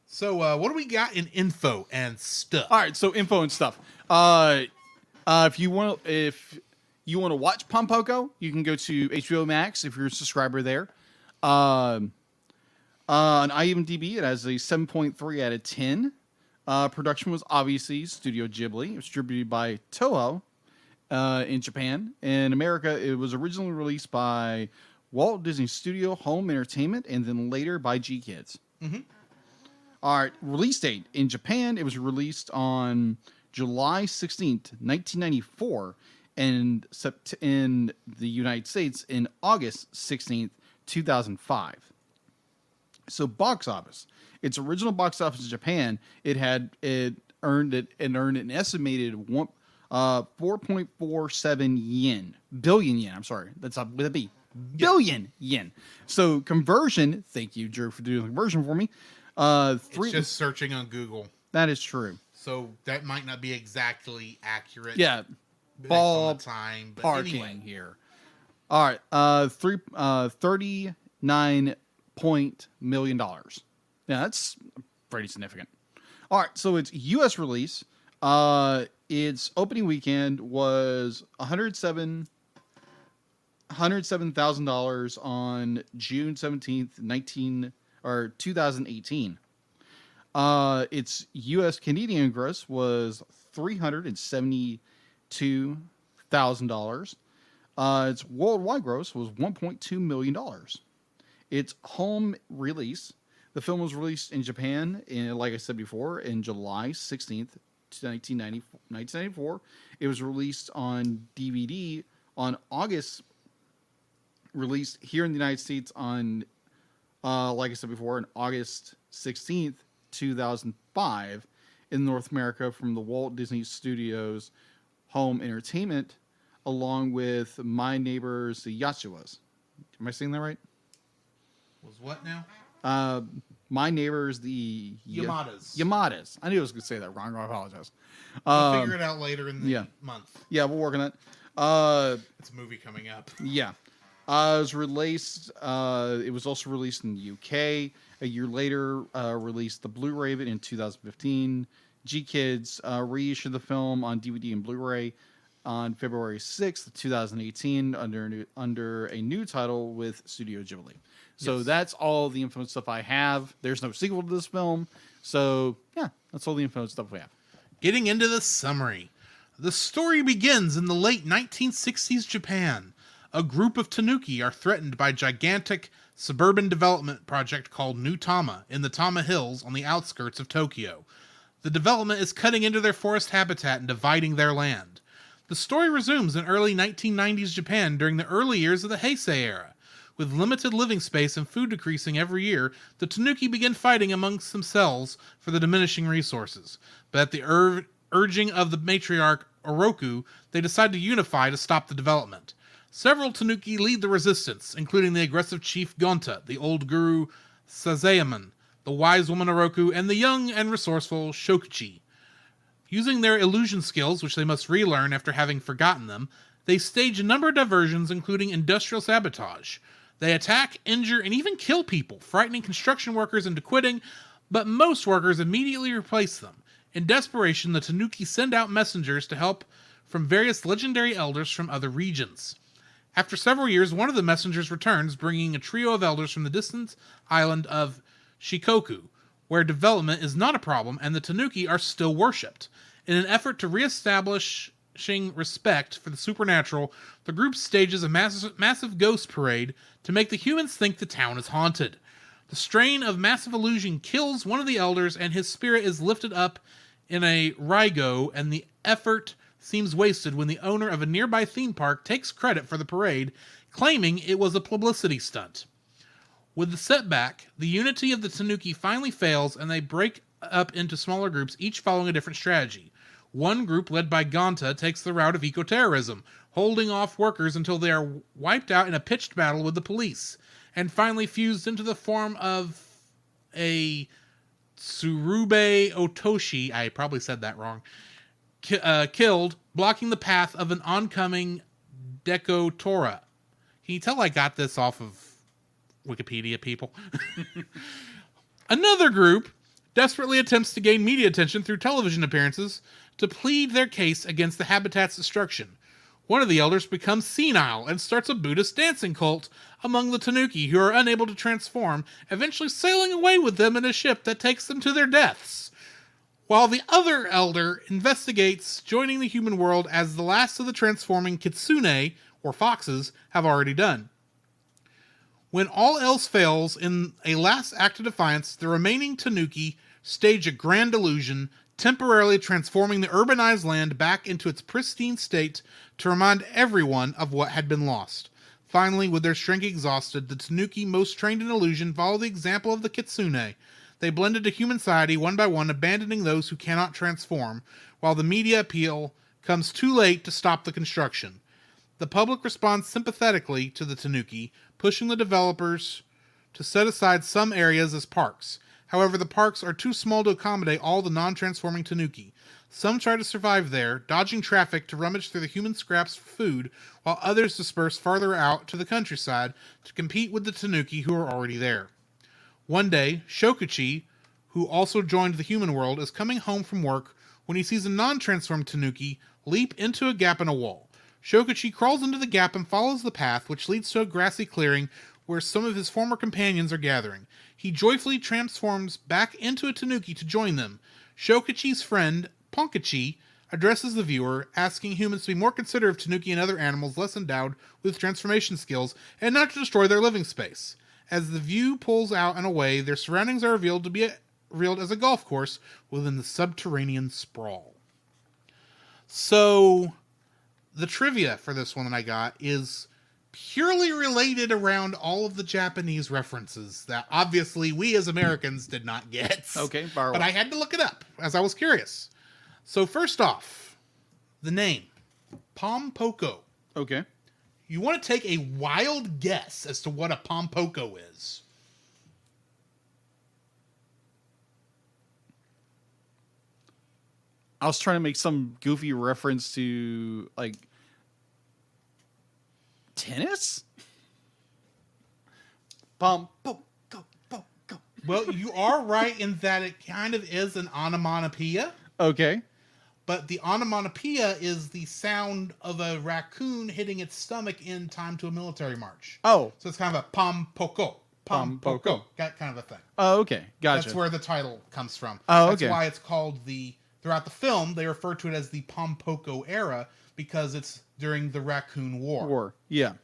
So, what do we got in info and stuff? All right, so info and stuff. If you want to watch Pom Poko, you can go to HBO Max if you're a subscriber there. On IMDb, it has a 7.3 out of 10. Production was obviously Studio Ghibli. It was distributed by Toho in Japan. In America, it was originally released by Walt Disney Studio Home Entertainment and then later by G-Kids. Mm-hmm. All right, release date. In Japan, it was released on July 16th, 1994, and in the United States in August 16th, 2005. So box office. Its original box office in Japan, it earned an estimated 4.47 billion yen. I'm sorry, that's up with a B. Billion yen. So conversion. Thank you, Drew, for doing the conversion for me. It's just searching on Google. That is true. So that might not be exactly accurate. Yeah. Ball time, but parking anyway. here. All right. $39 million. Yeah, that's pretty significant. All right. So its U.S. release, its opening weekend was $107,000 on June 17th, 2018. Its U.S. Canadian gross was $372,000. Its worldwide gross was $1.2 million. Its home release, the film was released in Japan, like I said before, in July 16th, 1994. It was released on DVD on August, released here in the United States on, like I said before, on August 16th, 2005, in North America from the Walt Disney Studios Home Entertainment, along with My Neighbors the Yatsuwas. Am I saying that right? Was what now? My Neighbors the Yamadas. I knew I was going to say that wrong. I apologize. We'll figure it out later in the month. Yeah, we'll work on it. It's a movie coming up. Yeah. It was released. It was also released in the UK. A year later, released the Blu-ray of it in 2015. G-Kids reissued the film on DVD and Blu-ray on February 6th, 2018, under a new title with Studio Ghibli. So that's all the info stuff I have. There's no sequel to this film. So, yeah, that's all the info stuff we have. Getting into the summary. The story begins in the late 1960s Japan. A group of tanuki are threatened by a gigantic suburban development project called New Tama in the Tama Hills on the outskirts of Tokyo. The development is cutting into their forest habitat and dividing their land. The story resumes in early 1990s Japan during the early years of the Heisei era. With limited living space and food decreasing every year, the tanuki begin fighting amongst themselves for the diminishing resources. But at the urging of the matriarch Oroku, they decide to unify to stop the development. Several tanuki lead the resistance, including the aggressive chief Gonta, the old guru Sazayamon, the wise woman Oroku, and the young and resourceful Shokuchi. Using their illusion skills, which they must relearn after having forgotten them, they stage a number of diversions, including industrial sabotage. They attack, injure, and even kill people, frightening construction workers into quitting, but most workers immediately replace them. In desperation, the tanuki send out messengers to help from various legendary elders from other regions. After several years, one of the messengers returns, bringing a trio of elders from the distant island of Shikoku, where development is not a problem and the tanuki are still worshipped. In an effort to reestablishing respect for the supernatural, the group stages a massive ghost parade to make the humans think the town is haunted. The strain of massive illusion kills one of the elders and his spirit is lifted up in a raigo, and the effort seems wasted when the owner of a nearby theme park takes credit for the parade, claiming it was a publicity stunt. With the setback, the unity of the tanuki finally fails and they break up into smaller groups, each following a different strategy. One group, led by Gonta, takes the route of eco-terrorism, holding off workers until they are wiped out in a pitched battle with the police, and finally fused into the form of a Tsurube Otoshi, I probably said that wrong, killed, blocking the path of an oncoming Deko Tora. Can you tell I got this off of Wikipedia, people? Another group desperately attempts to gain media attention through television appearances to plead their case against the habitat's destruction. One of the elders becomes senile and starts a Buddhist dancing cult among the tanuki who are unable to transform, eventually sailing away with them in a ship that takes them to their deaths. While the other elder investigates joining the human world as the last of the transforming kitsune, or foxes, have already done. When all else fails, in a last act of defiance, the remaining tanuki stage a grand illusion, temporarily transforming the urbanized land back into its pristine state to remind everyone of what had been lost. Finally, with their strength exhausted, the tanuki most trained in illusion follow the example of the kitsune. They blend into human society one by one, abandoning those who cannot transform, while the media appeal comes too late to stop the construction. The public responds sympathetically to the tanuki, pushing the developers to set aside some areas as parks. However, the parks are too small to accommodate all the non-transforming tanuki. Some try to survive there, dodging traffic to rummage through the human scraps for food, while others disperse farther out to the countryside to compete with the tanuki who are already there. One day, Shokuchi, who also joined the human world, is coming home from work when he sees a non-transformed tanuki leap into a gap in a wall. Shokuchi crawls into the gap and follows the path, which leads to a grassy clearing where some of his former companions are gathering. He joyfully transforms back into a tanuki to join them. Shokichi's friend, Ponkichi, addresses the viewer, asking humans to be more considerate of tanuki and other animals less endowed with transformation skills, and not to destroy their living space. As the view pulls out and away, their surroundings are revealed as a golf course within the subterranean sprawl. So, the trivia for this one that I got is purely related around all of the Japanese references that obviously we as Americans did not get. Okay, but I had to look it up as I was curious. So first off, the name, Pom Poko. Okay. You want to take a wild guess as to what a Pom Poko is? I was trying to make some goofy reference to, like, tennis? Pom Poko. Well, you are right in that it kind of is an onomatopoeia. Okay. But the onomatopoeia is the sound of a raccoon hitting its stomach in time to a military march. Oh. So it's kind of a Pom Poko. Pom Poko. That kind of a thing. Oh, okay. Gotcha. That's where the title comes from. Oh, That's okay. why it's called throughout the film, they refer to it as the Pom Poko era because it's during the Raccoon War. Yeah.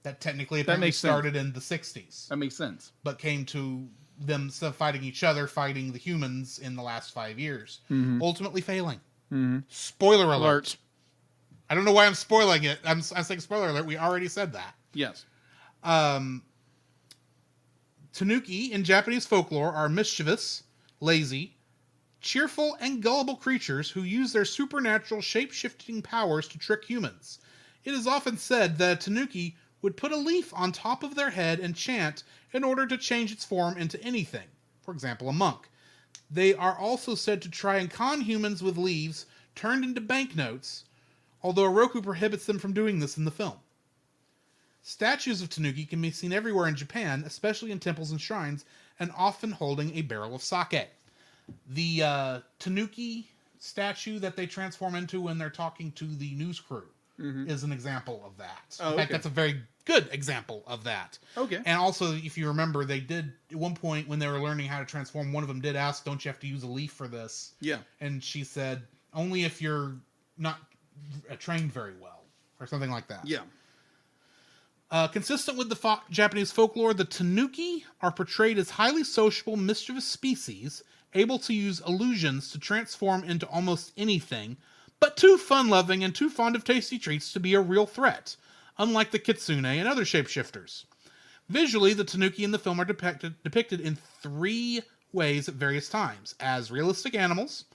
That technically apparently started in the 60s. That makes sense. But came to them fighting each other, fighting the humans in the last 5 years. Mm-hmm. Ultimately failing. Mm-hmm. Spoiler alert. I don't know why I'm spoiling it. I'm saying spoiler alert. We already said that. Yes. Tanuki in Japanese folklore are mischievous, lazy, cheerful, and gullible creatures who use their supernatural shape-shifting powers to trick humans. It is often said that a tanuki would put a leaf on top of their head and chant in order to change its form into anything. For example, a monk. They are also said to try and con humans with leaves turned into banknotes, although Oroku prohibits them from doing this in the film. Statues of tanuki can be seen everywhere in Japan, especially in temples and shrines, and often holding a barrel of sake. The tanuki statue that they transform into when they're talking to the news crew is an example of that. Oh, in fact, okay. that's a very good example of that. Okay. And also, if you remember, they did, at one point when they were learning how to transform, one of them did ask, don't you have to use a leaf for this? Yeah. And she said, only if you're not trained very well, or something like that. Yeah. Consistent with the Japanese folklore, the tanuki are portrayed as highly sociable, mischievous species, able to use illusions to transform into almost anything, but too fun-loving and too fond of tasty treats to be a real threat, unlike the kitsune and other shapeshifters. Visually, the tanuki in the film are depicted in 3 ways at various times: as realistic animals,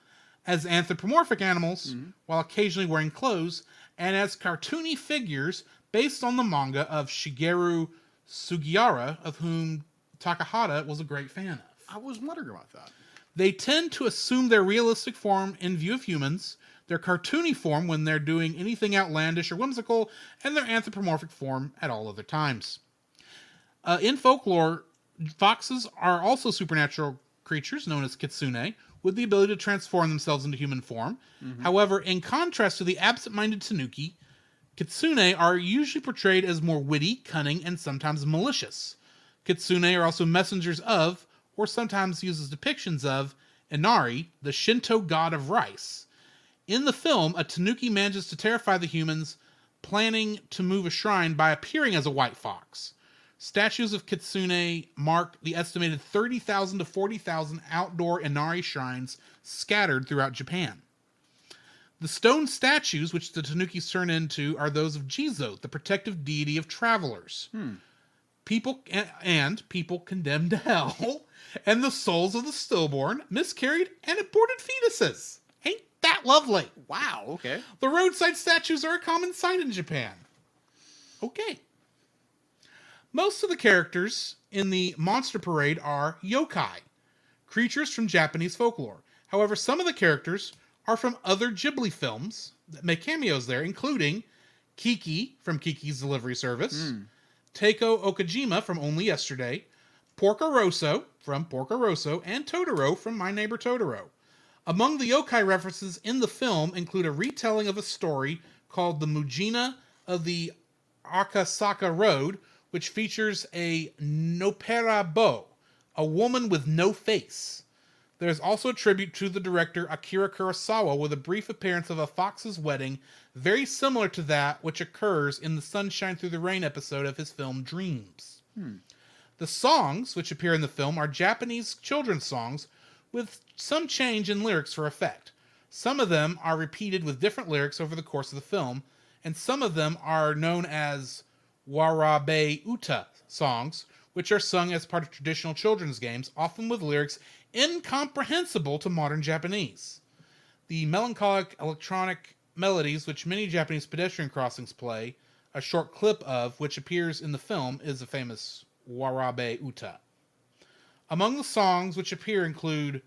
as anthropomorphic animals, while occasionally wearing clothes, and as cartoony figures based on the manga of Shigeru Sugiura, of whom Takahata was a great fan of. I was wondering about that. They tend to assume their realistic form in view of humans, their cartoony form when they're doing anything outlandish or whimsical, and their anthropomorphic form at all other times. In folklore, foxes are also supernatural creatures known as kitsune, with the ability to transform themselves into human form. However, in contrast to the absent-minded tanuki, kitsune are usually portrayed as more witty, cunning, and sometimes malicious. Kitsune are also messengers of, or sometimes used as depictions of, Inari, the Shinto god of rice. In the film, a tanuki manages to terrify the humans, planning to move a shrine by appearing as a white fox. Statues of kitsune mark the estimated 30,000 to 40,000 outdoor Inari shrines scattered throughout Japan. The stone statues which the tanukis turn into are those of Jizo, the protective deity of travelers. People condemned to hell, and the souls of the stillborn, miscarried, and aborted fetuses. Ain't that lovely? Wow, okay. The roadside statues are a common sight in Japan. Okay. Most of the characters in the monster parade are yokai, creatures from Japanese folklore. However, some of the characters are from other Ghibli films that make cameos there, including Kiki from Kiki's Delivery Service, Teiko Okajima from Only Yesterday, Porco Rosso from Porco Rosso, and Totoro from My Neighbor Totoro. Among the yokai references in the film include a retelling of a story called The Mujina of the Akasaka Road, which features a nopera bo, a woman with no face. There's also a tribute to the director Akira Kurosawa with a brief appearance of a fox's wedding, very similar to that which occurs in the Sunshine Through the Rain episode of his film Dreams. The songs which appear in the film are Japanese children's songs with some change in lyrics for effect. Some of them are repeated with different lyrics over the course of the film, and some of them are known as warabe uta songs, which are sung as part of traditional children's games, often with lyrics incomprehensible to modern Japanese. The melancholic electronic melodies which many Japanese pedestrian crossings play, a short clip of which appears in the film, is the famous warabe uta. Among the songs which appear include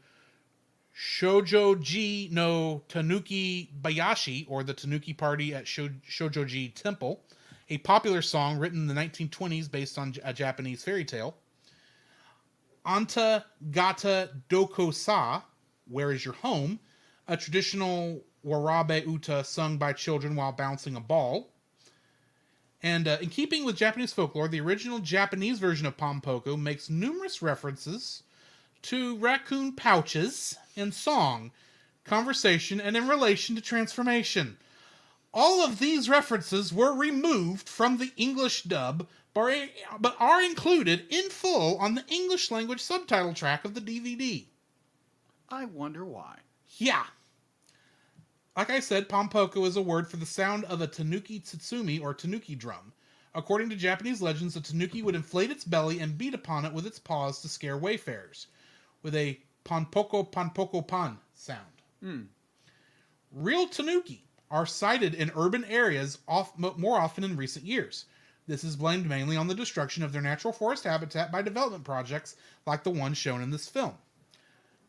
Shoujoji no Tanuki Bayashi, or the Tanuki Party at Shoujoji Temple, a popular song written in the 1920s based on a Japanese fairy tale. Anta Gata Dokosa, Where Is Your Home, a traditional warabe uta sung by children while bouncing a ball. And in keeping with Japanese folklore, the original Japanese version of Pom Poko makes numerous references to raccoon pouches in song, conversation, and in relation to transformation. All of these references were removed from the English dub, but are included in full on the English language subtitle track of the DVD. I wonder why. Yeah. Like I said, Pom Poko is a word for the sound of a tanuki tsutsumi or tanuki drum. According to Japanese legends, the tanuki would inflate its belly and beat upon it with its paws to scare wayfarers, with a pan poko pan sound. Real tanuki are sighted in urban areas more often in recent years. This is blamed mainly on the destruction of their natural forest habitat by development projects like the one shown in this film.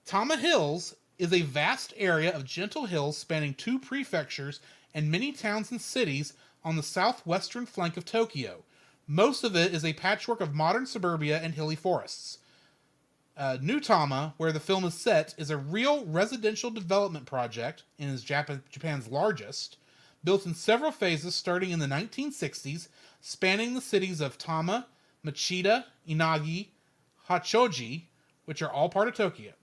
Tama Hills is a vast area of gentle hills spanning 2 prefectures and many towns and cities on the southwestern flank of Tokyo. Most of it is a patchwork of modern suburbia and hilly forests. New Tama, where the film is set, is a real residential development project and is Japan's largest, built in several phases starting in the 1960s, spanning the cities of Tama, Machida, Inagi, Hachoji, which are all part of Tokyo.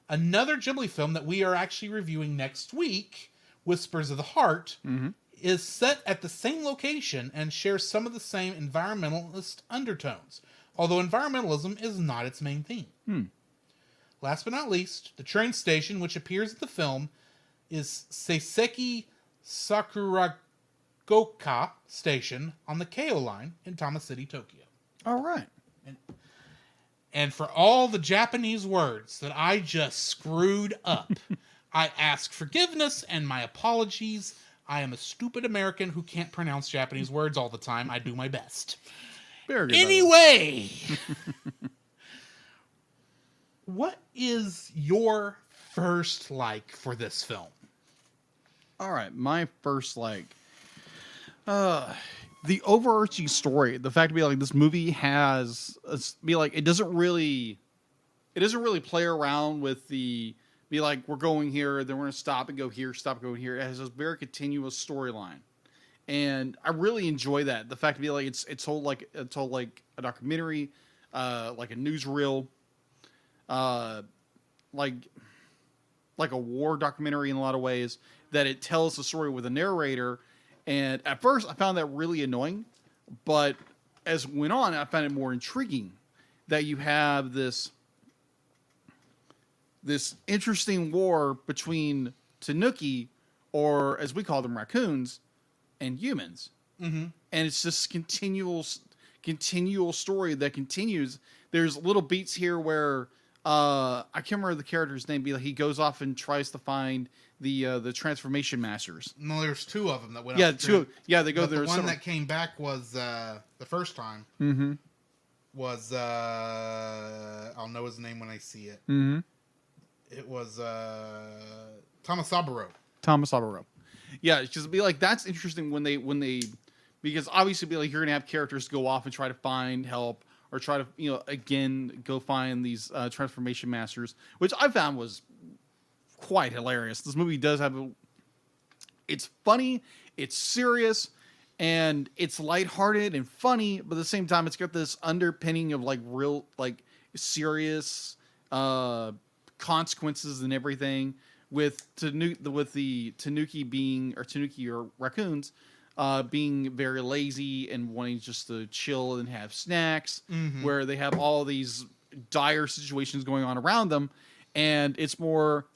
Another Ghibli film that we are actually reviewing next week, Whispers of the Heart, is set at the same location and shares some of the same environmentalist undertones, although environmentalism is not its main theme. Last but not least, the train station which appears in the film is Seiseki Sakuragoka Station on the Keio line in Tama City, Tokyo. All right. And for all the Japanese words that I just screwed up, I ask forgiveness and my apologies. I am a stupid American who can't pronounce Japanese words all the time. I do my best. Very good. Anyway, what is your first like for this film? All right, my first like, the overarching story, the fact to be like this movie has it doesn't really play around with the be like we're going here, then we're gonna stop and go here, stop and go here. It has a very continuous storyline, and I really enjoy that. The fact to be like it's told like a documentary, like a newsreel, like a war documentary in a lot of ways. That it tells the story with a narrator. And at first, I found that really annoying. But as it went on, I found it more intriguing that you have this interesting war between Tanuki, or as we call them, raccoons, and humans. Mm-hmm. And it's this continual story that continues. There's little beats here where I can't remember the character's name. But he goes off and tries to find the transformation masters. No, there's 2 of them that went. Yeah, 2. Yeah, they go there. The one that came back was the first time. Mm-hmm. Was I'll know his name when I see it. Mm-hmm. It was Tamasaburo. Tamasaburo. Yeah, it's just be like that's interesting when they because obviously be like you're gonna have characters go off and try to find help or try to again go find these transformation masters, which I found was quite hilarious. This movie does have it's funny, it's serious, and it's lighthearted and funny, but at the same time, it's got this underpinning of like real, like serious consequences and everything. With the Tanuki being or Tanuki or raccoons being very lazy and wanting just to chill and have snacks, where they have all these dire situations going on around them, and it's more,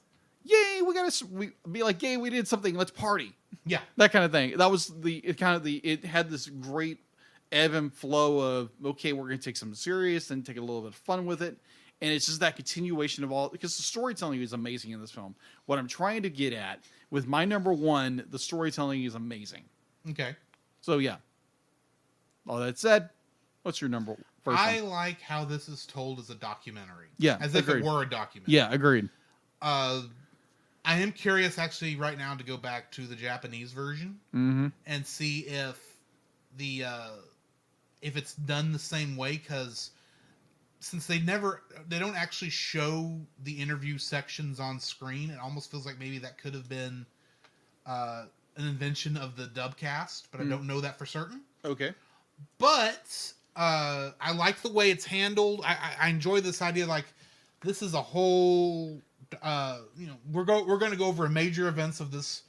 yay, we be like, yay, we did something, let's party. Yeah. That kind of thing. That was it had this great ebb and flow of, okay, we're going to take something serious and take a little bit of fun with it. And it's just that continuation of all, because the storytelling is amazing in this film. What I'm trying to get at with my number one, the storytelling is amazing. Okay. So yeah. All that said, what's your number first I one? like how this is told as a documentary. Yeah, As if agreed. it were a documentary. Yeah, agreed. I am curious actually right now to go back to the Japanese version and see if if it's done the same way, because since they don't actually show the interview sections on screen, it almost feels like maybe that could have been an invention of the dub cast, but I don't know that for certain. Okay. But I like the way it's handled. I enjoy this idea, like, this is a whole we're going to go over major events of this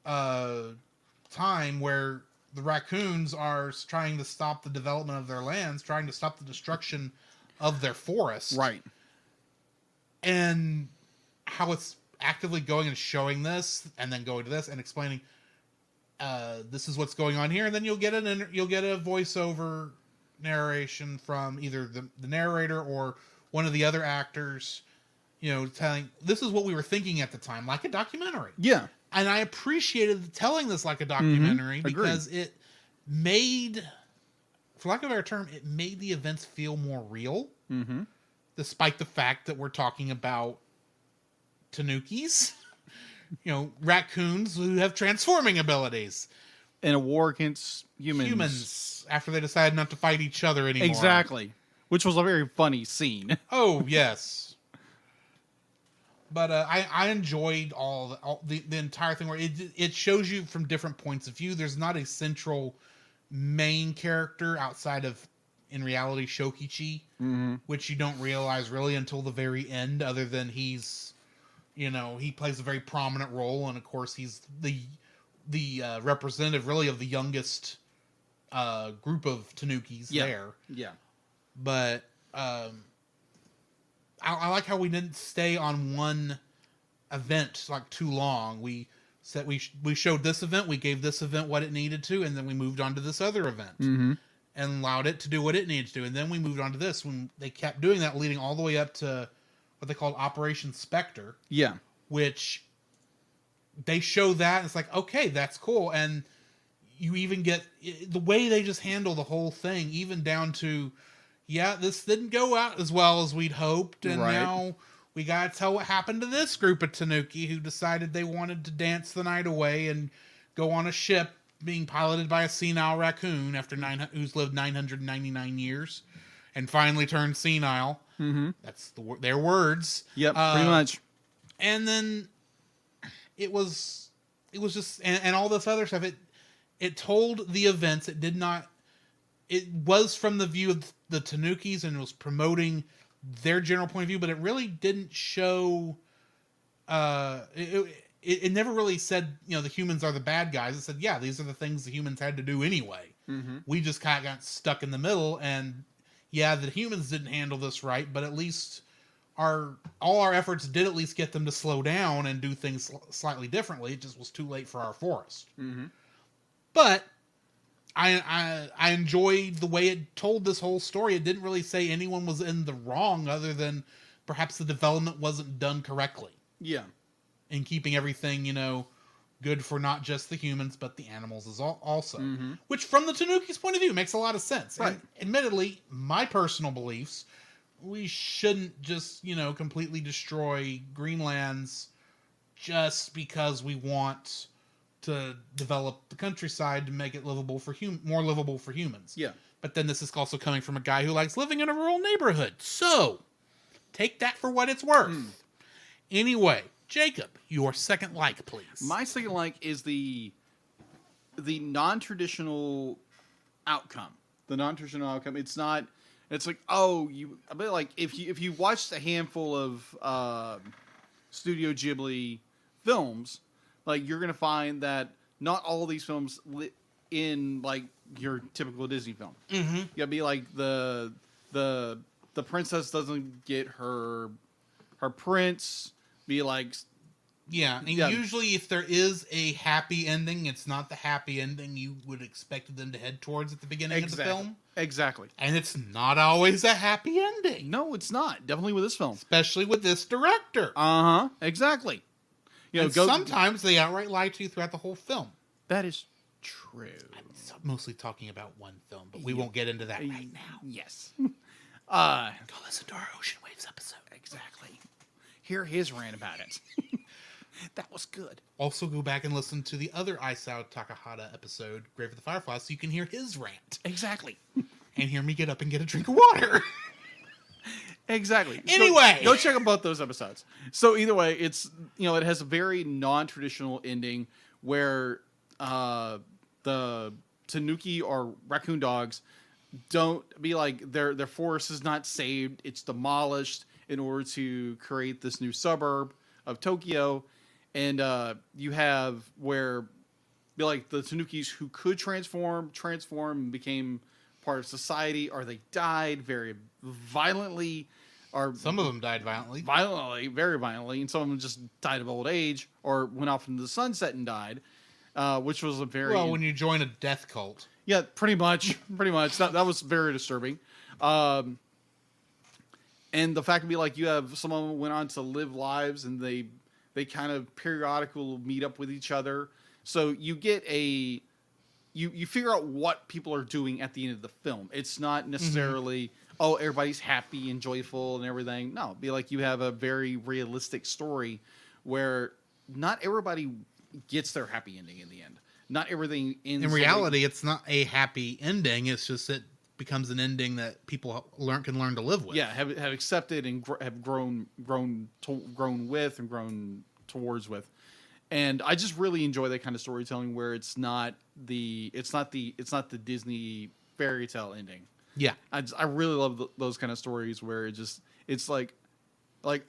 time where the raccoons are trying to stop the development of their lands, trying to stop the destruction of their forest. Right. And how it's actively going and showing this, and then going to this and explaining this is what's going on here, and then you'll get a voiceover narration from either the narrator or one of the other actors, telling, this is what we were thinking at the time, like a documentary. Yeah. And I appreciated telling this like a documentary because it made, for lack of a better term, it made the events feel more real, despite the fact that we're talking about tanukis, raccoons who have transforming abilities. In a war against Humans, after they decided not to fight each other anymore. Exactly. Which was a very funny scene. Oh, yes. But I enjoyed all the entire thing, where it shows you from different points of view. There's not a central main character outside of, in reality, Shokichi, which you don't realize really until the very end, other than he's, he plays a very prominent role, and of course he's the representative really of the youngest group of tanukis there. Yeah. But I like how we didn't stay on one event like too long. We said we showed this event, we gave this event what it needed to, and then we moved on to this other event and allowed it to do what it needed to do, and then we moved on to this. When they kept doing that, leading all the way up to what they called Operation Spectre. Yeah, which they show that, and it's like, okay, that's cool, and you even get the way they just handle the whole thing, even down to, yeah, this didn't go out as well as we'd hoped, and now we gotta tell what happened to this group of tanuki who decided they wanted to dance the night away and go on a ship being piloted by a senile raccoon who's lived 999 years and finally turned senile. That's their words. Yep, pretty much. And then it was just, and all this other stuff. It told the events. It did not. It was from the view of the tanukis, and it was promoting their general point of view, but it really didn't show. It never really said, the humans are the bad guys. It said, yeah, these are the things the humans had to do anyway. We just kind of got stuck in the middle, and yeah, the humans didn't handle this right, but at least all our efforts did at least get them to slow down and do things slightly differently. It just was too late for our forest. But I enjoyed the way it told this whole story. It didn't really say anyone was in the wrong, other than perhaps the development wasn't done correctly. Yeah. In keeping everything, good for not just the humans, but the animals as also. Which, from the tanuki's point of view, makes a lot of sense. Right. And admittedly, my personal beliefs, we shouldn't just, completely destroy Greenlands just because we want to develop the countryside to make it livable for more livable for humans. Yeah. But then this is also coming from a guy who likes living in a rural neighborhood. So, take that for what it's worth. Anyway, Jacob, your second like, please. My second like is the the non-traditional outcome. The non-traditional outcome. It's not. It's like, oh, you. I mean, like if you watched a handful of Studio Ghibli films, like you're gonna find that not all of these films in like your typical Disney film. Mm-hmm. You gotta be like the princess doesn't get her prince. Be like. Yeah, and usually if there is a happy ending, it's not the happy ending you would expect them to head towards at the beginning of the film. Exactly. And it's not always a happy ending. No, it's not. Definitely with this film. Especially with this director. Uh-huh. Exactly. You know, sometimes they outright lie to you throughout the whole film. That is true. I'm mostly talking about one film, but we won't get into that right now. Yes. Go listen to our Ocean Waves episode. Exactly. Hear his rant about it. That was good. Also, go back and listen to the other Isao Takahata episode, Grave of the Fireflies, so you can hear his rant. Exactly. And hear me get up and get a drink of water. Exactly. Anyway. Go check out both those episodes. So either way, it's, it has a very non-traditional ending where the Tanuki or raccoon dogs don't be like, their forest is not saved. It's demolished in order to create this new suburb of Tokyo. And you have where, like, the Tanukis who could transform and became part of society, or they died very violently, or some of them died violently, very violently, and some of them just died of old age, or went off into the sunset and died, which was a very when you join a death cult. Yeah, pretty much. That was very disturbing. And the fact to be like, you have some of them went on to live lives, and they kind of periodically will meet up with each other. So you get you figure out what people are doing at the end of the film. It's not necessarily, everybody's happy and joyful and everything. No, it'd be like you have a very realistic story where not everybody gets their happy ending in the end. Not everything ends. In reality, it's not a happy ending. It's just it becomes an ending that people can learn to live with. Yeah, have accepted and have grown with and grown towards with. And I just really enjoy that kind of storytelling where it's not the Disney fairy tale ending. Yeah, I really love those kind of stories where it's like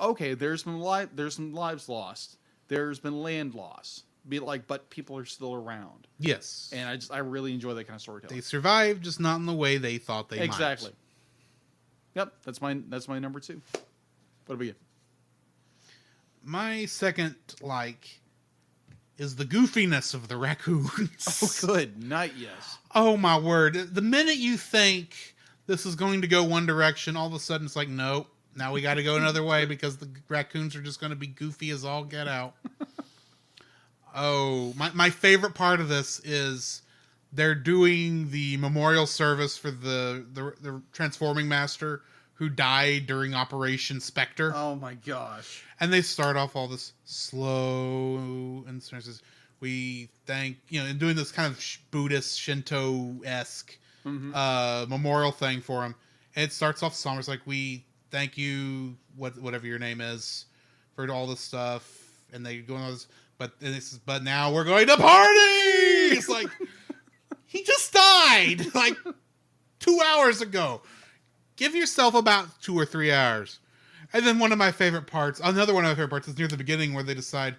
okay, there's some lives lost, there's been land loss, but people are still around. Yes, and I really enjoy that kind of storytelling. They survived, just not in the way they thought they might. Exactly. Yep, that's my number 2. What about you? My second is the goofiness of the raccoons. Oh, good night, yes. Oh my word! The minute you think this is going to go one direction, all of a sudden it's like, nope. Now we got to go another way because the raccoons are just going to be goofy as all get out. Oh, my favorite part of this is they're doing the memorial service for the transforming master who died during Operation Spectre. Oh my gosh. And they start off all this slow and says, we thank, and doing this kind of Buddhist Shinto-esque memorial thing for him. And it starts off somber. It's like, we thank you, whatever your name is, for all this stuff. And they go on all this, but now we're going to party! It's like, he just died 2 hours ago. Give yourself about 2 or 3 hours. And then another one of my favorite parts is near the beginning where they decide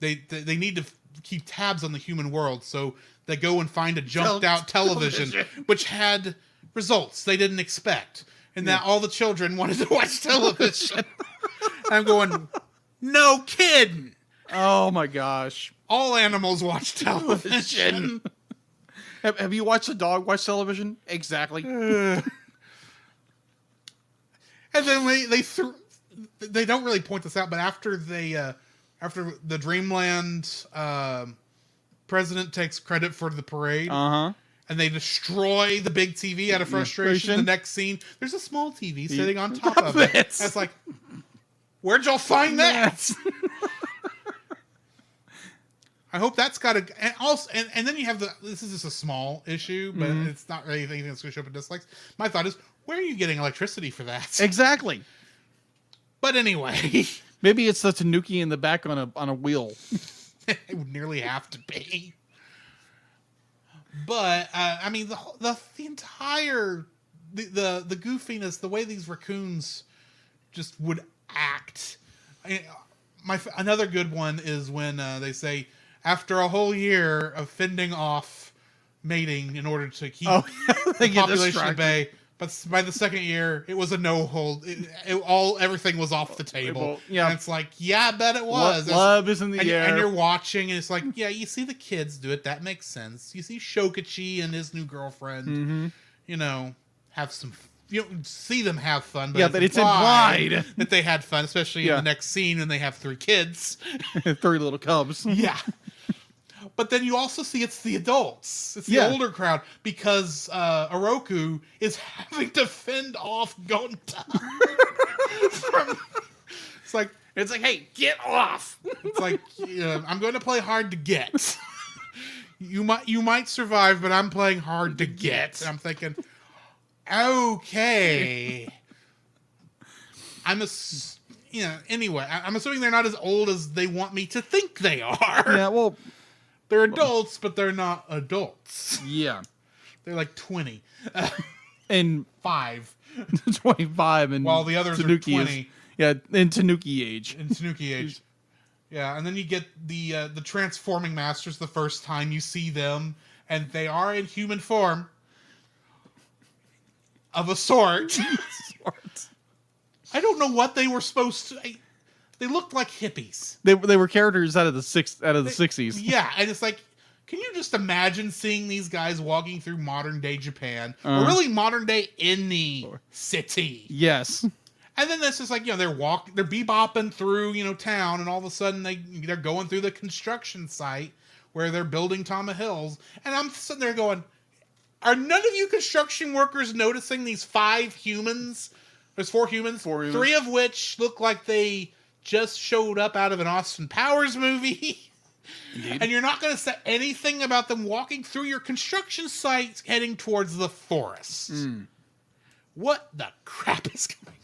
they need to keep tabs on the human world. So they go and find a junked out television, which had results they didn't expect. And that all the children wanted to watch television. I'm going, no kidding. Oh my gosh. All animals watch television. Have you watched a dog watch television? Exactly. And then they don't really point this out, but after the Dreamland president takes credit for the parade, and they destroy the big TV out of frustration. The next scene, there's a small TV sitting on top of it. It's like, where'd y'all find that? I hope that's got a, and then you have this is just a small issue, but it's not really anything that's going to show up in dislikes. My thought is, where are you getting electricity for that? Exactly. But anyway, maybe it's the Tanuki in the back on a wheel. It would nearly have to be. But I mean, the entire the goofiness, the way these raccoons just would act. Another good one is when they say, after a whole year of fending off mating in order to keep the population at bay, but by the second year it was a no hold. Everything was off the table. Yeah, and it's like, yeah, I bet it was. Love is in the air, and you're watching, and it's like, yeah, you see the kids do it. That makes sense. You see Shokichi and his new girlfriend, have some. You don't see them have fun, but it's implied that they had fun, especially in the next scene when they have 3 kids. 3 little cubs. Yeah. But then you also see it's the adults. It's the older crowd, because Oroku is having to fend off Gonta. It's like, hey, get off. It's like, I'm going to play hard to get. You might survive, but I'm playing hard to get. And I'm thinking, okay. Anyway, I'm assuming they're not as old as they want me to think they are. Yeah, well, they're adults, but they're not adults. Yeah. They're like 20. And 5. 25, and while the others Tanuki are 20. In Tanuki age. Yeah, and then you get the transforming masters the first time you see them, and they are in human form. Of a sort. I don't know what they were supposed to. They looked like hippies. They were characters out of the 60s. Yeah, and it's like, can you just imagine seeing these guys walking through modern day Japan, or really modern day in the city? Yes. And then it's just like, they're bebopping through town, and all of a sudden they're going through the construction site where they're building Tama Hills, and I'm sitting there going, are none of you construction workers noticing these 5 humans? There's 4 humans. 3 of which look like they just showed up out of an Austin Powers movie. Indeed. And you're not going to say anything about them walking through your construction site heading towards the forest. What the crap is going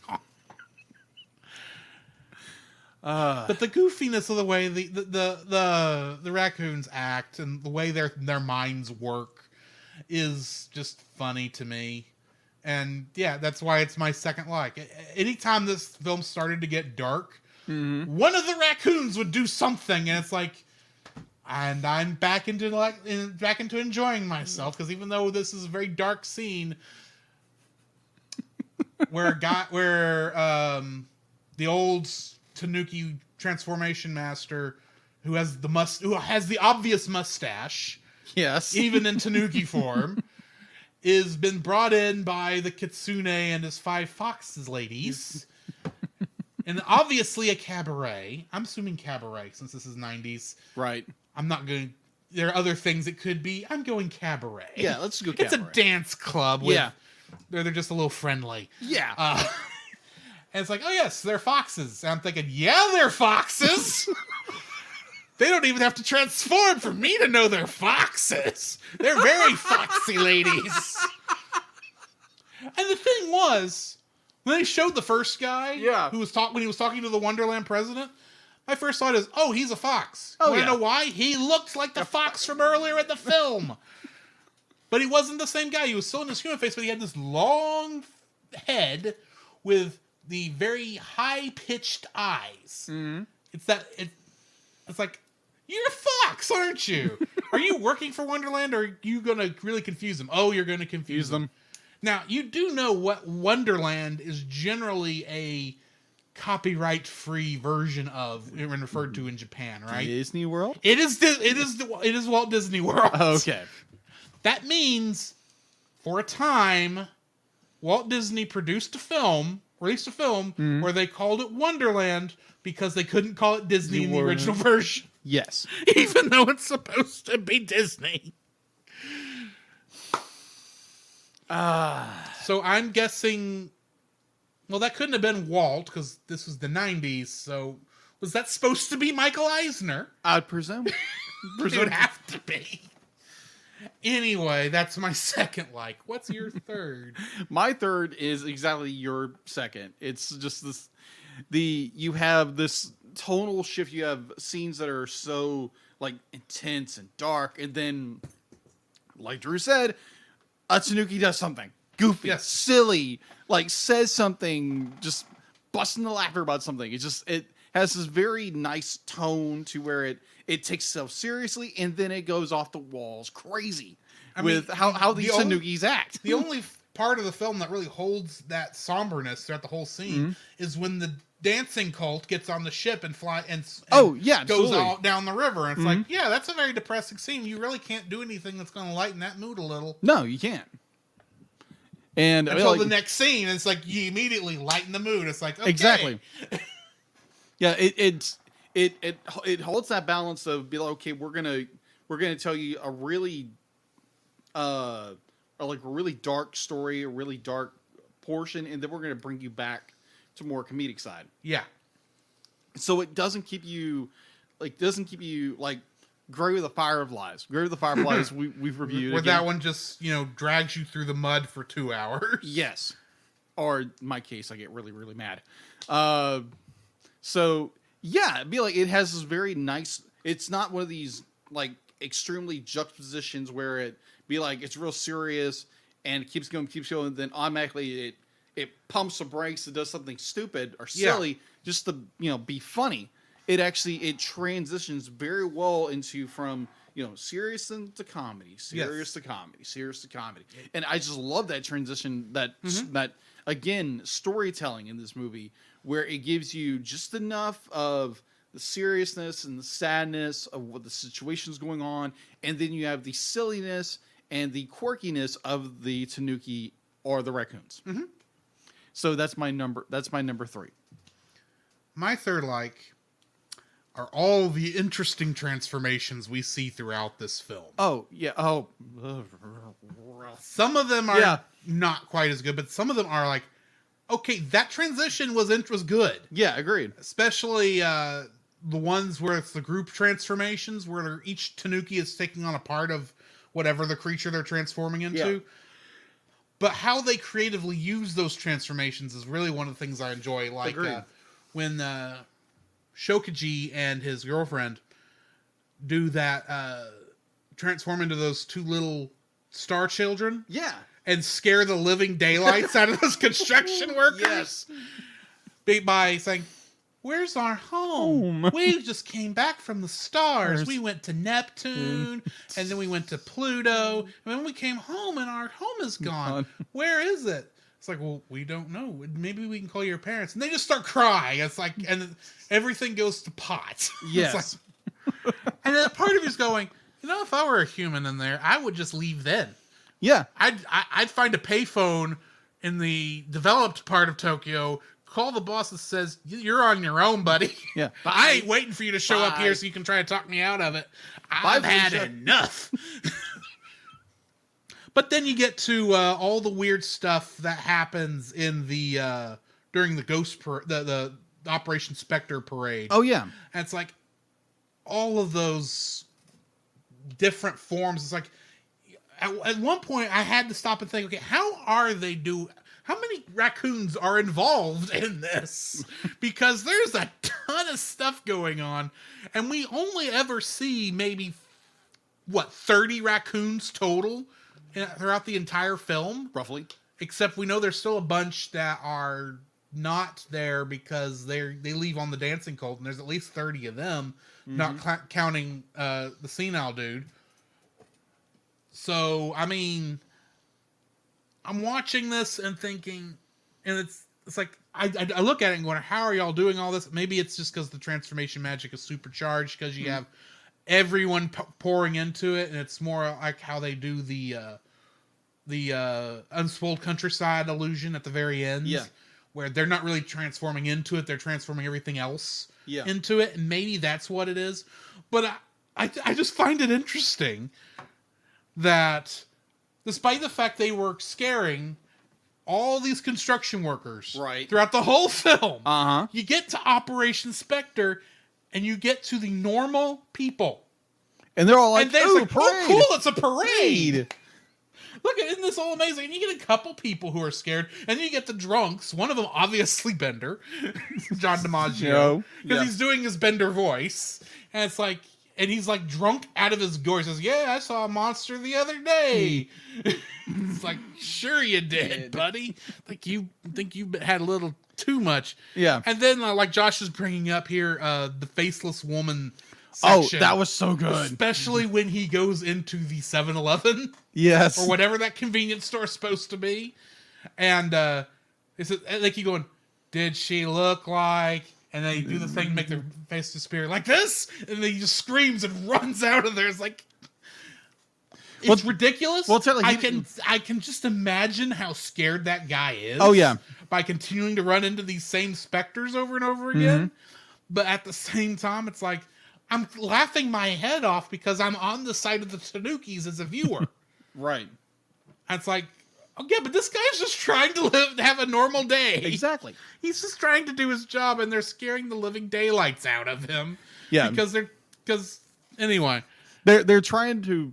on? But the goofiness of the way the raccoons act and the way their minds work is just funny to me. And yeah, that's why it's my second like. Anytime this film started to get dark, one of the raccoons would do something, and it's like, and I'm back into enjoying myself, because even though this is a very dark scene where the old Tanuki transformation master who has the obvious mustache, yes, even in Tanuki form, is been brought in by the Kitsune and his 5 foxes ladies. And obviously a cabaret. I'm assuming cabaret, since this is 90s. Right. I'm not going... There are other things it could be. I'm going cabaret. Yeah, let's go cabaret. It's a dance club. They're just a little friendly. Yeah. And it's like, oh yes, they're foxes. And I'm thinking, yeah, they're foxes. They don't even have to transform for me to know they're foxes. They're very foxy ladies. And the thing was, when they showed the first guy, who was when he was talking to the Wonderland president, my first thought is, oh, he's a fox. Oh, you know why? He looked like the fox from earlier in the film. But he wasn't the same guy. He was still in his human face, but he had this long head with the very high-pitched eyes. Mm-hmm. It's like, you're a fox, aren't you? Are you working for Wonderland, or are you going to really confuse them? Oh, you're going to confuse them. Now, you do know what Wonderland is generally a copyright-free version of, when referred to in Japan, right? Disney World? It is Walt Disney World. Okay. That means, for a time, Walt Disney released a film where they called it Wonderland because they couldn't call it Disney in the original version. Yes. Even though it's supposed to be Disney. So I'm guessing... Well, that couldn't have been Walt, because this was the 90s, so... Was that supposed to be Michael Eisner? I'd presume. It would have to be. Anyway, that's my second like. What's your third? My third is exactly your second. It's just this... You have this tonal shift. You have scenes that are so, like, intense and dark, and then like Drew said, a Tanuki does something goofy, Yes. silly, like says something, just busting the laughter about something. It has this very nice tone to where it takes itself seriously, and then it goes off the walls crazy with how these Tanukis act. The only part of the film that really holds that somberness throughout the whole scene is when the dancing cult gets on the ship and goes absolutely. out down the river. And it's like, yeah, that's a very depressing scene. You really can't do anything that's going to lighten that mood a little. No, you can't. And until the next scene, it's like you immediately lighten the mood. It's like, okay. Exactly. Yeah, it holds that balance of be like, okay, we're gonna tell you a really really dark story, a really dark portion, and then we're gonna bring you back to more comedic side. Yeah. So it doesn't keep you like Gray with the Fire of Lies. Gray with the Fire of Lies we've reviewed. Where that one just, drags you through the mud for 2 hours. Yes. Or in my case, I get really, really mad. So yeah, it'd be like it has this very nice. It's not one of these like extremely juxtapositions where it be like it's real serious and keeps going, and then automatically it pumps the brakes and does something stupid or silly just to be funny. It transitions very well into from serious to comedy, serious to comedy, and I just love that transition. That again, storytelling in this movie where it gives you just enough of the seriousness and the sadness of what the situation's going on, and then you have the silliness and the quirkiness of the Tanuki or the raccoons. Mm-hmm. So that's my number 3. My third are all the interesting transformations we see throughout this film. Oh, yeah. Oh. Some of them are not quite as good, but some of them are like, okay, that transition was good. Yeah, agreed. Especially the ones where it's the group transformations, where each Tanuki is taking on a part of whatever the creature they're transforming into. Yeah. But how they creatively use those transformations is really one of the things I enjoy. Like when Shokaji and his girlfriend do that transform into those 2 little star children. Yeah. And scare the living daylights out of those construction workers. Yes. By saying, "Where's our home? We just came back from the stars. We went to Neptune, and then we went to Pluto, and then we came home, and our home is gone. Where is it?" It's like, well, we don't know. Maybe we can call your parents. And they just start crying. It's like, and everything goes to pot. Yes. Like, and then part of you's going, if I were a human in there, I would just leave then. Yeah. I'd find a payphone in the developed part of Tokyo, call the boss that says, "You're on your own, buddy." Yeah. I ain't waiting for you to show up here so you can try to talk me out of it. I've had enough. But then you get to all the weird stuff that happens in the during the the Operation Spectre parade. Oh yeah. And it's like all of those different forms. It's like at one point I had to stop and think, okay, how many raccoons are involved in this? Because there's a ton of stuff going on, and we only ever see maybe 30 raccoons total throughout the entire film, roughly. Except we know there's still a bunch that are not there because they leave on the dancing cult, and there's at least 30 of them, not counting the senile dude. So, I mean, I'm watching this and thinking, and it's like, I look at it and going, how are y'all doing all this? Maybe it's just because the transformation magic is supercharged, because you have everyone pouring into it, and it's more like how they do the unspoiled countryside illusion at the very end. Yeah. Where they're not really transforming into it, they're transforming everything else into it, and maybe that's what it is. But I just find it interesting that despite the fact they were scaring all these construction workers throughout the whole film, you get to Operation Spectre and you get to the normal people. And they're all like, oh, cool, it's a parade. Look, isn't this all amazing? And you get a couple people who are scared, and then you get the drunks. One of them, obviously Bender, John DiMaggio, because he's doing his Bender voice. And it's like, and he's like drunk out of his gourd. He says, "Yeah, I saw a monster the other day." It's like, sure you did, buddy. Like you think you had a little too much. Yeah. And then like Josh is bringing up here, the faceless woman section. Oh, that was so good. Especially when he goes into the 7-Eleven. Yes. Or whatever that convenience store is supposed to be. And it's like you going, did she look like? And then you do the thing to make their face disappear like this, and then he just screams and runs out of there. It's like, it's ridiculous. Well, tell I can just imagine how scared that guy is. Oh, yeah. By continuing to run into these same specters over and over again. Mm-hmm. But at the same time, it's like, I'm laughing my head off because I'm on the side of the Tanukis as a viewer. Right. And it's like, oh yeah, but this guy's just trying to have a normal day. Exactly. He's just trying to do his job, and they're scaring the living daylights out of him. Yeah. Because anyway, they're trying to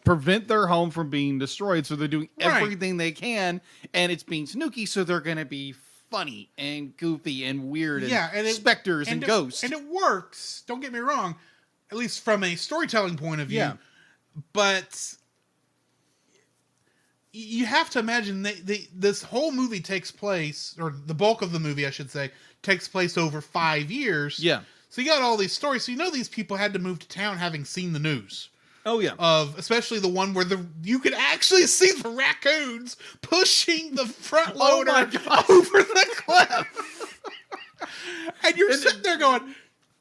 prevent their home from being destroyed, so they're doing everything they can, and it's being Tanuki, so they're going to be funny and goofy and weird, and specters and ghosts, and it works. Don't get me wrong, at least from a storytelling point of view. Yeah. But you have to imagine this whole movie takes place, or the bulk of the movie, I should say, takes place over 5 years. Yeah. So you got all these stories. So you know these people had to move to town having seen the news. Oh yeah. Of especially the one where you could actually see the raccoons pushing the front loader over the cliff. And you're sitting there going,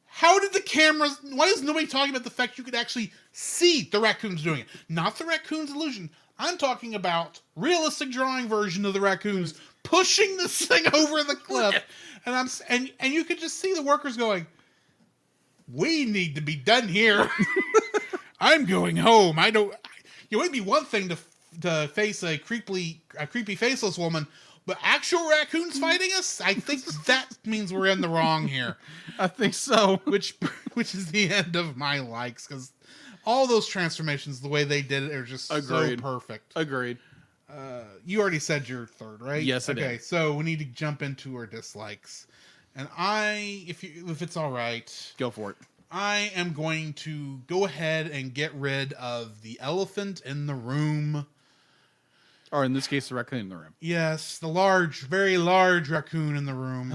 how did the cameras, why is nobody talking about the fact you could actually see the raccoons doing it? Not the raccoon's illusion. I'm talking about realistic drawing version of the raccoons pushing this thing over the cliff. And you could just see the workers going, we need to be done here. I'm going home. It would be one thing to face a creepy faceless woman, but actual raccoons fighting us? I think that means we're in the wrong here. I think so. Which is the end of my likes, because all those transformations, the way they did it, are just so perfect. Agreed. You already said your third, right? Yes, I did. Okay, so we need to jump into our dislikes, and if it's all right, Go for it. I am going to go ahead and get rid of the elephant in the room. Or in this case, the raccoon in the room. Yes, the large, very large raccoon in the room.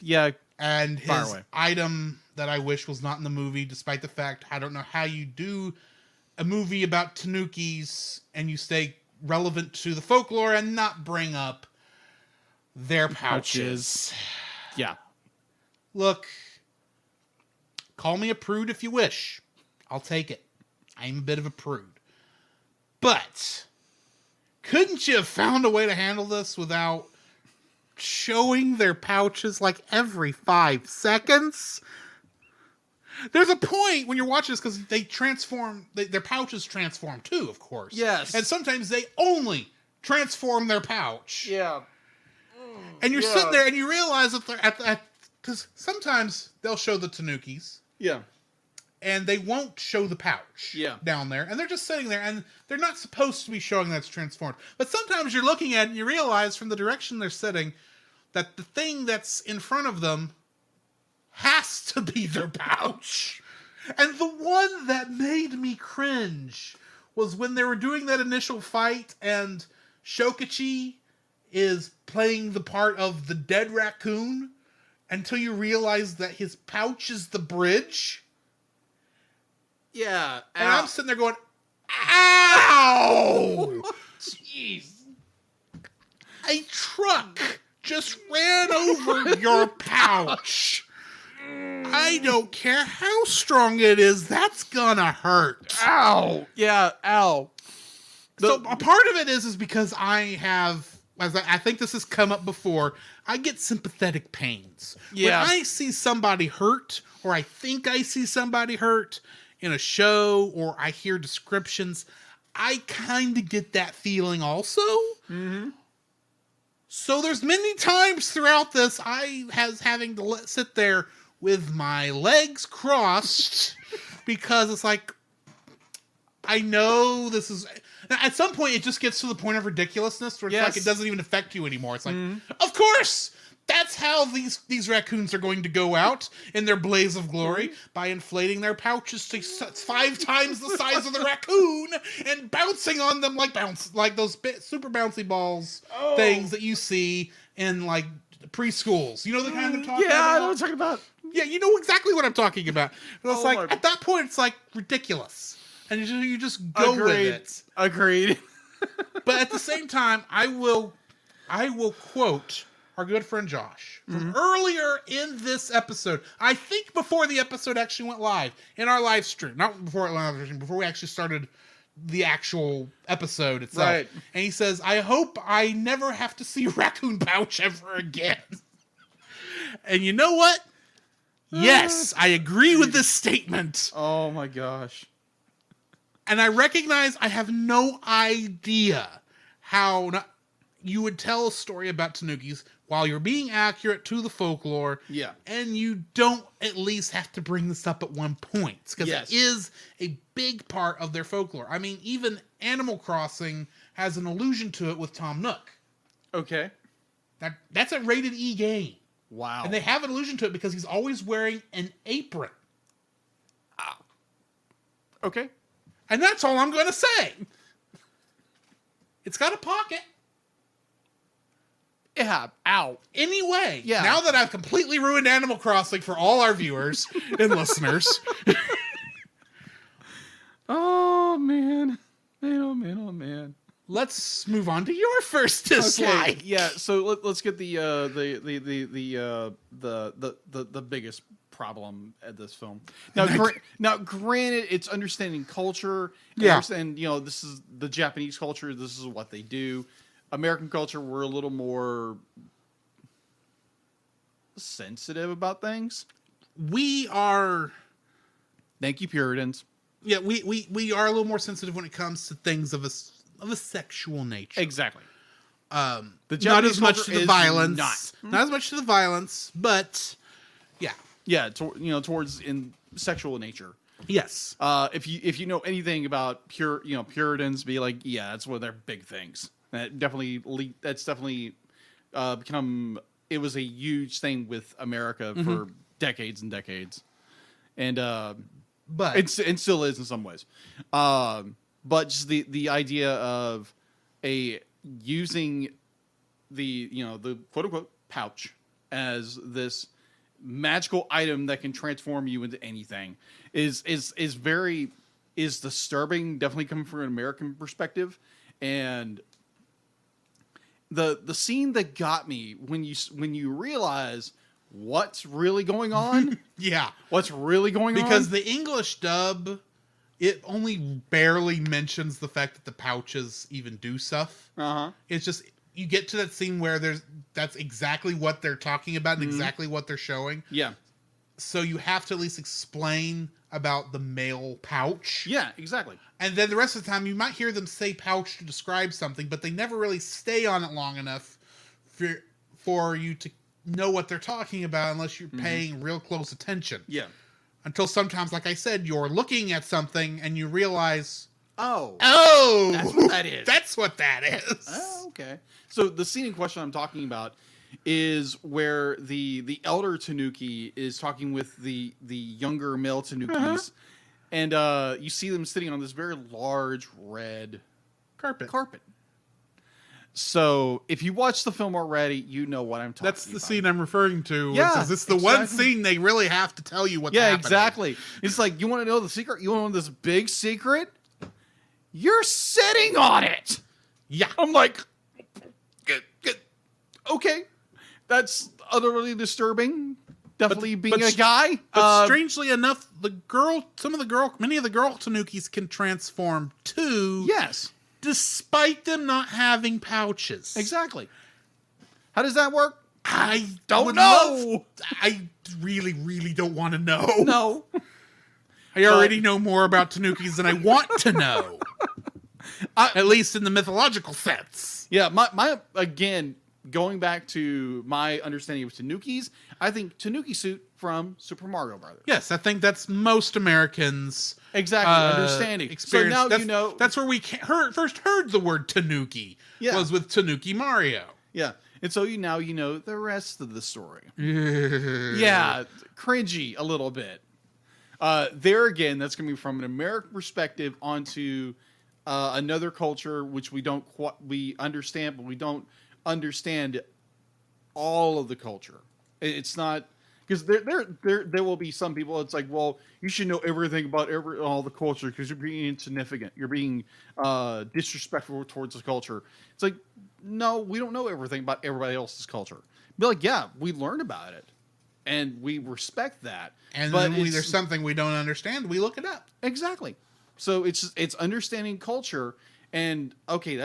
Yeah. And his item that I wish was not in the movie, despite the fact I don't know how you do a movie about Tanukis and you stay relevant to the folklore and not bring up their pouches. Yeah. Look, call me a prude if you wish. I'll take it. I'm a bit of a prude. But couldn't you have found a way to handle this without showing their pouches like every 5 seconds? There's a point when you're watching this because they transform, their pouches transform too, of course. Yes. And sometimes they only transform their pouch. Yeah. And you're sitting there and you realize that they're because sometimes they'll show the Tanukis. Yeah. And they won't show the pouch down there. And they're just sitting there, and they're not supposed to be showing that it's transformed. But sometimes you're looking at it and you realize from the direction they're sitting that the thing that's in front of them has to be their pouch. And the one that made me cringe was when they were doing that initial fight and Shokichi is playing the part of the dead raccoon until you realize that his pouch is the bridge. Yeah. And I'm sitting there going, ow! Jeez. A truck just ran over your pouch. I don't care how strong it is, that's gonna hurt. Ow. Yeah, ow. So a part of it is because I have, as I think this has come up before, I get sympathetic pains. Yeah. When I see somebody hurt, or I think I see somebody hurt in a show, or I hear descriptions, I kind of get that feeling also. Mm-hmm. So there's many times throughout this I was having to sit there with my legs crossed because it's like, I know this is, Now, at some point, it just gets to the point of ridiculousness where it's Yes. like it doesn't even affect you anymore. It's like, of course, that's how these raccoons are going to go out in their blaze of glory by inflating their pouches to 5 times the size of the raccoon and bouncing on them like those super bouncy balls things that you see in like preschools. You know the kind I'm talking about? Yeah, I know what I'm talking about. Yeah, you know exactly what I'm talking about. And it's Oh like my- at that point, it's like ridiculous, and you just go with it. Agreed. But at the same time, I will quote our good friend Josh from earlier in this episode. I think before the episode actually went live in our live stream, not before it live stream, before we actually started the actual episode itself. Right. And he says, "I hope I never have to see Raccoon Pouch ever again." And you know what? Yes, I agree with this statement. Oh my gosh. And I recognize I have no idea how you would tell a story about tanukis while you're being accurate to the folklore. Yeah. And you don't at least have to bring this up at one point. Because Yes. it is a big part of their folklore. I mean, even Animal Crossing has an allusion to it with Tom Nook. Okay. That's a rated E game. Wow. And they have an allusion to it because he's always wearing an apron. Okay. And that's all I'm going to say. It's got a pocket. Yeah. Ow. Anyway, Yeah. now that I've completely ruined Animal Crossing for all our viewers and listeners, Oh man. Man, oh man, oh man. let's move on to your first dislike. Okay, yeah. So let's get the biggest problem at this film. Now, granted, it's understanding culture. Yeah. And this is the Japanese culture. This is what they do. American culture, we're a little more sensitive about things. We are, Thank you, Puritans. yeah, we are a little more sensitive when it comes to things of a sexual nature. Exactly. The not Japanese as much culture to the is violence, not as much to the violence, but yeah, Yeah, towards in sexual nature. yes, If you know anything about Puritans, be like, yeah, that's one of their big things. That's definitely become. It was a huge thing with America for decades and decades, and but it still is in some ways. But just the idea of using the quote unquote pouch as this magical item that can transform you into anything is disturbing, definitely coming from an American perspective. And the scene that got me when you realize what's really going on, yeah, what's really going on, because the English dub, it only barely mentions the fact that the pouches even do stuff. It's just you get to that scene where that's exactly what they're talking about and exactly what they're showing. Yeah. So you have to at least explain about the male pouch. Yeah, exactly. And then the rest of the time you might hear them say pouch to describe something, but they never really stay on it long enough for you to know what they're talking about unless you're paying real close attention. Yeah. Until sometimes, like I said, you're looking at something and you realize, Oh, that's what that is. That's what that is. Oh, okay. So the scene in question I'm talking about is where the elder Tanuki is talking with the younger male Tanukis, and you see them sitting on this very large red carpet. So if you watch the film already, you know what I'm talking about. That's the scene I'm referring to. Yeah, It's the one scene they really have to tell you what's Yeah, happening. exactly. It's like, you want to know the secret? You want to know this big secret? You're sitting on it. Yeah. I'm like, okay, that's utterly disturbing. Definitely being a guy. But strangely enough, many of the girl Tanukis can transform too. Yes, Despite them not having pouches. exactly. How does that work? I Don't would know. I really, really don't want to know. No. I already know more about Tanukis than I want to know. At least in the mythological sense. Yeah, my again, going back to my understanding of Tanukis, I think Tanuki suit, from Super Mario Brothers. Yes, I think that's most Americans' Exactly, understanding. experience. So now that's, you know. That's where we first heard the word Tanuki. Yeah. Was with Tanuki Mario. Yeah, and so now you know the rest of the story. Yeah, cringy a little bit. There again, that's going to be from an American perspective onto another culture, which we understand, but we don't understand all of the culture. It's not because there will be some people. It's like, well, you should know everything about all the culture because you're being insignificant. You're being disrespectful towards the culture. It's like, no, we don't know everything about everybody else's culture. Be like, yeah, we learn about it, and we respect that. And but then there's something we don't understand, we look it up. Exactly. So it's understanding culture, and okay,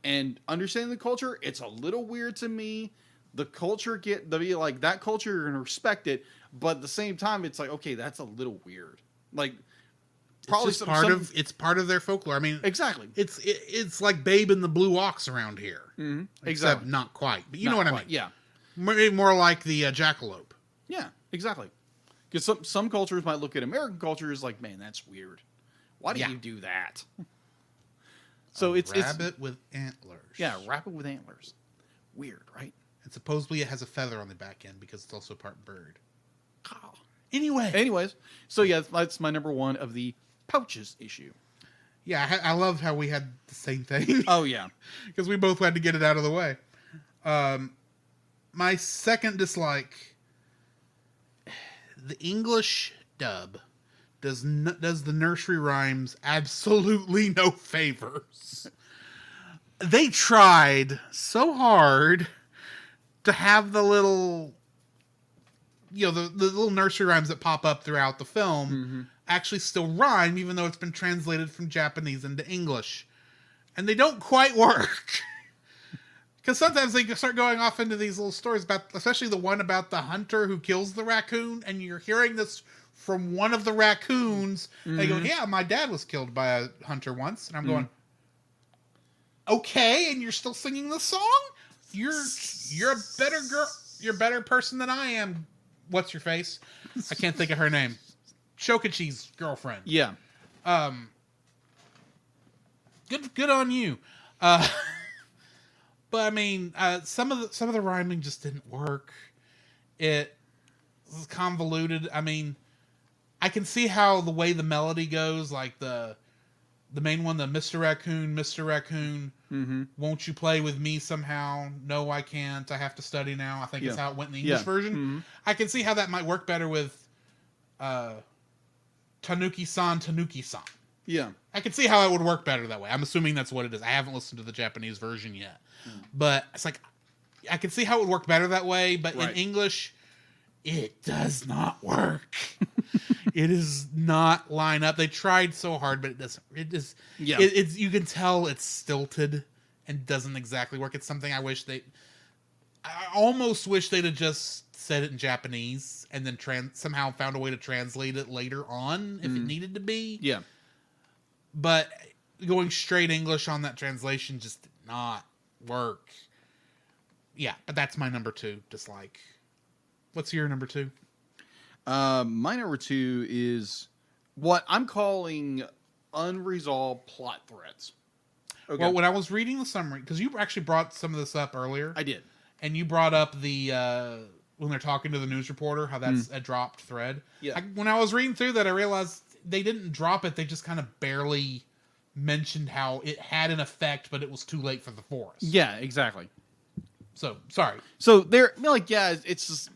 and understanding the culture. It's a little weird to me. The culture that culture, you're gonna respect it, but at the same time, it's like, okay, that's a little weird. Like, probably it's part of their folklore. I mean, exactly. It's like Babe and the Blue Ox around here. Mm-hmm. Except not quite, but you know what I mean. Yeah, maybe more like the jackalope. Yeah, exactly. Because some cultures might look at American culture as like, man, that's weird. Why do you do that? So it's rabbit with antlers. Yeah, rabbit with antlers. Weird, right? And supposedly it has a feather on the back end because it's also part bird. Oh. Anyways, so yeah, that's my number one of the pouches issue. Yeah, I love how we had the same thing. Oh yeah, because we both had to get it out of the way. My second dislike: the English dub does the nursery rhymes absolutely no favors. They tried so hard to have the little, the little nursery rhymes that pop up throughout the film actually still rhyme, even though it's been translated from Japanese into English. And they don't quite work. Because sometimes they start going off into these little stories about, especially the one about the hunter who kills the raccoon, and you're hearing this from one of the raccoons. Mm-hmm. They go, yeah, my dad was killed by a hunter once. And I'm going, okay, and you're still singing the song? You're a better girl. You're a better person than I am. What's your face? I can't think of her name. Shokichi's girlfriend. Yeah. Good on you. But I mean, some of the rhyming just didn't work. It was convoluted. I mean, I can see how the way the melody goes, like the main one, the Mr. Raccoon, won't you play with me somehow? No, I can't. I have to study now. I think is how it went in the English version. Mm-hmm. I can see how that might work better with Tanuki-san. Yeah. I can see how it would work better that way. I'm assuming that's what it is. I haven't listened to the Japanese version yet. But it's like, I can see how it would work better that way, but in English, it does not work. It does not line up. They tried so hard, but it doesn't. It is. Yeah. It's you can tell it's stilted and doesn't exactly work. It's something I almost wish they'd have just said it in Japanese and then somehow found a way to translate it later on if it needed to be. Yeah. But going straight English on that translation just did not work. Yeah, but that's my number 2 dislike. What's your number 2? My number 2 is what I'm calling unresolved plot threads. Okay. Well, when I was reading the summary, because you actually brought some of this up earlier. I did. And you brought up the, when they're talking to the news reporter, how that's a dropped thread. Yeah. When I was reading through that, I realized they didn't drop it. They just kind of barely mentioned how it had an effect, but it was too late for the forest. Yeah, exactly. So, sorry. So they're like, yeah, it's just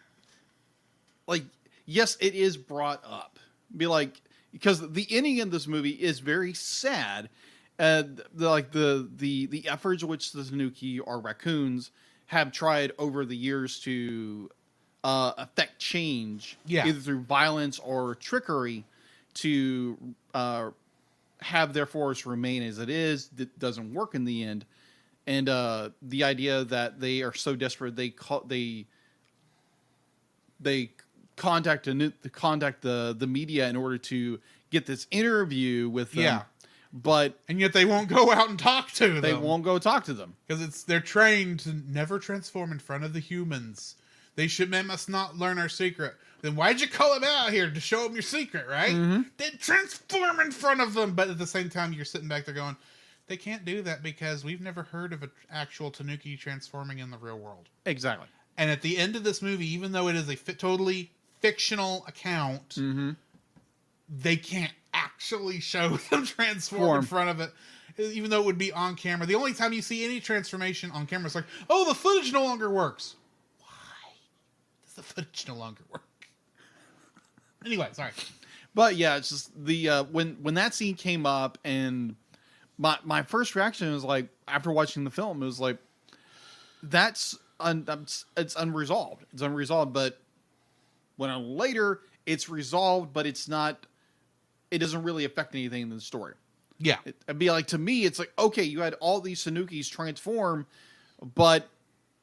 like, yes, it is brought up. Be like, because the ending in this movie is very sad. The efforts which the Tanuki or raccoons have tried over the years to affect change, either through violence or trickery, to have their forest remain as it is, that doesn't work in the end. And the idea that they are so desperate, they contact the media in order to get this interview with them. Yeah. And yet they won't go out and talk to them. They won't go talk to them. Because they're trained to never transform in front of the humans. They must not learn our secret. Then why'd you call him out here to show him your secret, right? Then transform in front of them. But at the same time, you're sitting back there going, they can't do that because we've never heard of an actual Tanuki transforming in the real world. Exactly. And at the end of this movie, even though it is a totally fictional account, they can't actually show them transform in front of it, even though it would be on camera. The only time you see any transformation on camera is like, oh, the footage no longer works. Why does the footage no longer work? Anyway, sorry. But yeah, it's just the when that scene came up, and my first reaction was like, after watching the film, it was like, it's unresolved. It's unresolved, but when later it's resolved, but it's not. It doesn't really affect anything in the story. Yeah, it'd be like, to me, it's like, okay, you had all these Tanukis transform, but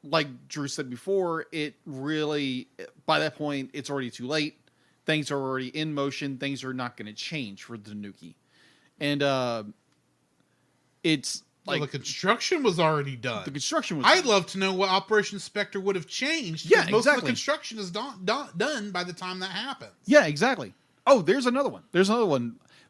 like Drew said before, it really, by that point, it's already too late. Things are already in motion. Things are not going to change for the Tanuki. And it's like... the construction was already done. The construction was I'd done. love to know what Operation Spectre would have changed. Yeah, most exactly. of the construction is done by the time that happens. Yeah, exactly. Oh, there's another one.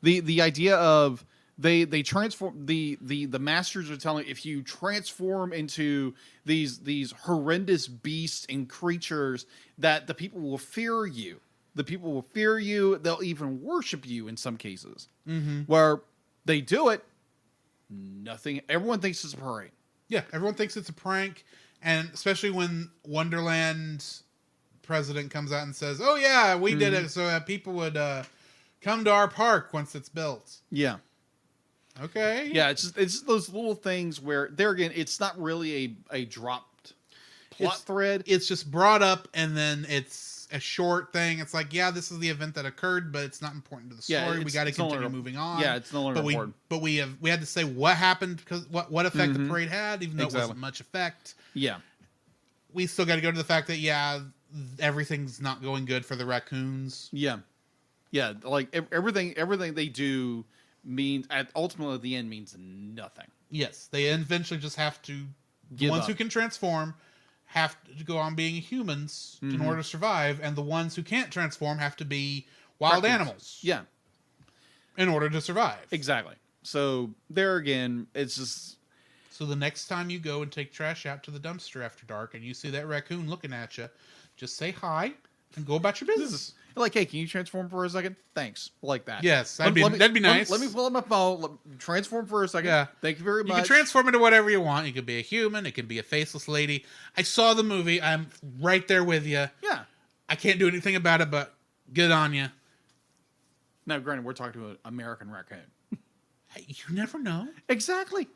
The idea of they transform, the masters are telling, if you transform into these horrendous beasts and creatures, that the people will fear you. The people will fear you. They'll even worship you in some cases. Where they do it, nothing. Everyone thinks it's a parade. Yeah, everyone thinks it's a prank, and especially when Wonderland president comes out and says, "Oh yeah, we did it, so people would come to our park once it's built." Yeah. Okay. Yeah, it's just those little things where, there again, it's not really a dropped plot thread. It's just brought up, and then it's a short thing. It's like, yeah, this is the event that occurred, but it's not important to the story. We got to continue moving on. Yeah, it's no longer important. But we had to say what happened, because what effect the parade had, even though it wasn't much effect. Yeah. We still got to go to the fact that, yeah, everything's not going good for the raccoons. Yeah. Yeah, like everything they do means, ultimately at the end, means nothing. Yes, they eventually just have to, the ones who can transform have to go on being humans in order to survive, and the ones who can't transform have to be wild animals. Yeah. In order to survive. Exactly. So there again, it's just... So the next time you go and take trash out to the dumpster after dark and you see that raccoon looking at you, just say hi and go about your business. Like, hey, can you transform for a second? Thanks. Like that. Yes, that'd be nice. Let me pull up my phone. Transform for a second. Yeah. Thank you very much. You can transform into whatever you want. You could be a human. It could be a faceless lady. I saw the movie. I'm right there with you. Yeah. I can't do anything about it, but good on you. Now, granted, we're talking to an American raccoon. Hey, you never know. Exactly.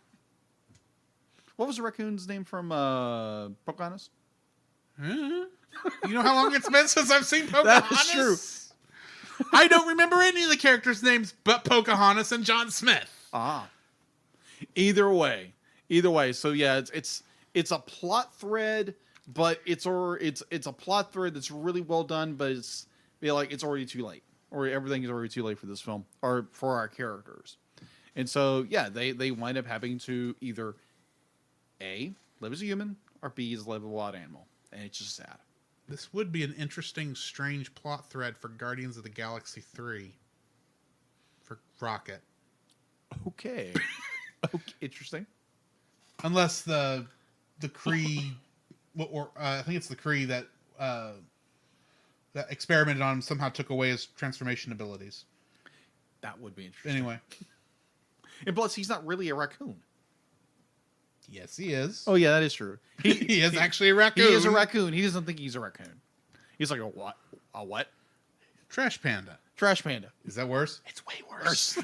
What was the raccoon's name from Pocahontas? You know how long it's been since I've seen Pocahontas? That is true. I don't remember any of the characters' names but Pocahontas and John Smith. Ah. Either way. So yeah, it's a plot thread, but it's a plot thread that's really well done, but it's already too late. Or everything is already too late for this film, or for our characters. And so yeah, they wind up having to either A, live as a human, or B, is live a wild animal. And it's just sad. This would be an interesting, strange plot thread for Guardians of the Galaxy 3. For Rocket. Okay. Interesting. Unless the Kree, or I think it's the Kree that experimented on him somehow took away his transformation abilities. That would be interesting. Anyway. And plus, he's not really a raccoon. Yes, he is. Oh, yeah, that is true. He is actually a raccoon. He is a raccoon. He doesn't think he's a raccoon. He's like, a what? A what? Trash panda. Trash panda. Is that worse? It's way worse.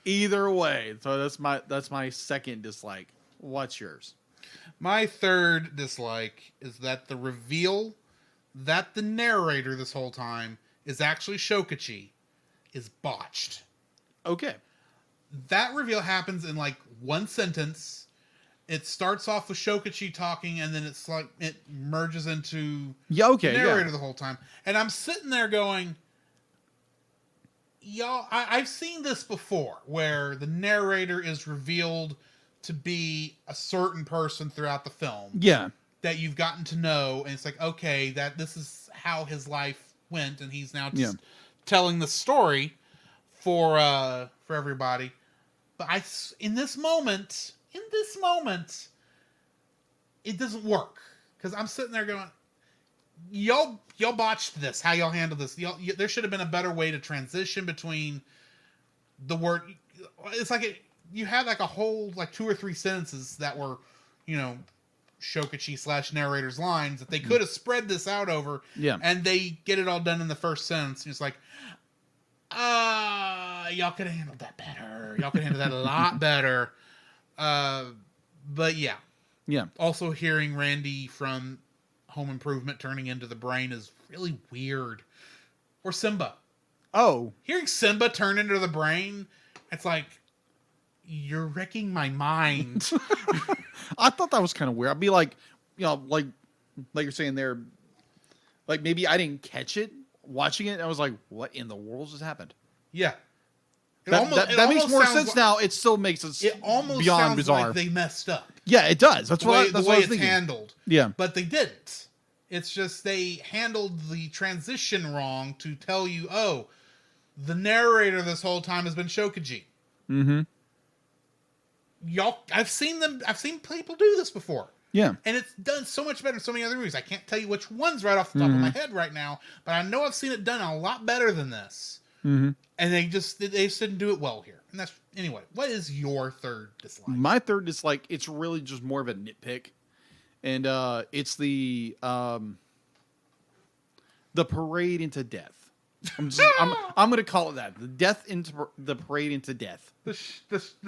Either way. So that's my second dislike. What's yours? My third dislike is that the reveal that the narrator this whole time is actually Shokachi is botched. Okay. That reveal happens in like one sentence. It starts off with Shokachi talking, and then it's like it merges into the narrator the whole time. And I'm sitting there going, y'all, I've seen this before, where the narrator is revealed to be a certain person throughout the film. Yeah. that you've gotten to know, and it's like, okay, that this is how his life went, and he's now just telling the story for everybody. But in this moment, it doesn't work, because I'm sitting there going, y'all botched this. How y'all handle this? There should have been a better way to transition between the word. It's like you had like a whole like 2 or 3 sentences that were, Shokachi / narrator's lines that they could have spread this out over. Yeah. And they get it all done in the first sentence. And it's like, y'all could have handled that better. Y'all could handle that a lot better. But yeah. Yeah. Also hearing Randy from Home Improvement turning into the brain is really weird. Or Simba. Oh. Hearing Simba turn into the brain, it's like, you're wrecking my mind. I thought that was kind of weird. I'd be like, like you're saying there, like maybe I didn't catch it watching it. I was like, what in the world just happened? Yeah. That makes more sense now. It still makes it almost beyond sounds bizarre. like they messed up. Yeah, it does. That's the way what I was it's thinking. handled. Yeah. But they didn't. It's just they handled the transition wrong to tell you, oh, the narrator this whole time has been Shokaji. Mm-hmm. I've seen people do this before. Yeah. And it's done so much better in so many other movies. I can't tell you which ones right off the top of my head right now, but I know I've seen it done a lot better than this. Mm-hmm. And they just didn't do it well here. And that's, anyway, what is your third dislike? My third dislike, it's really just more of a nitpick. And it's the parade into death. I'm going to call it that. The death into the parade into death. The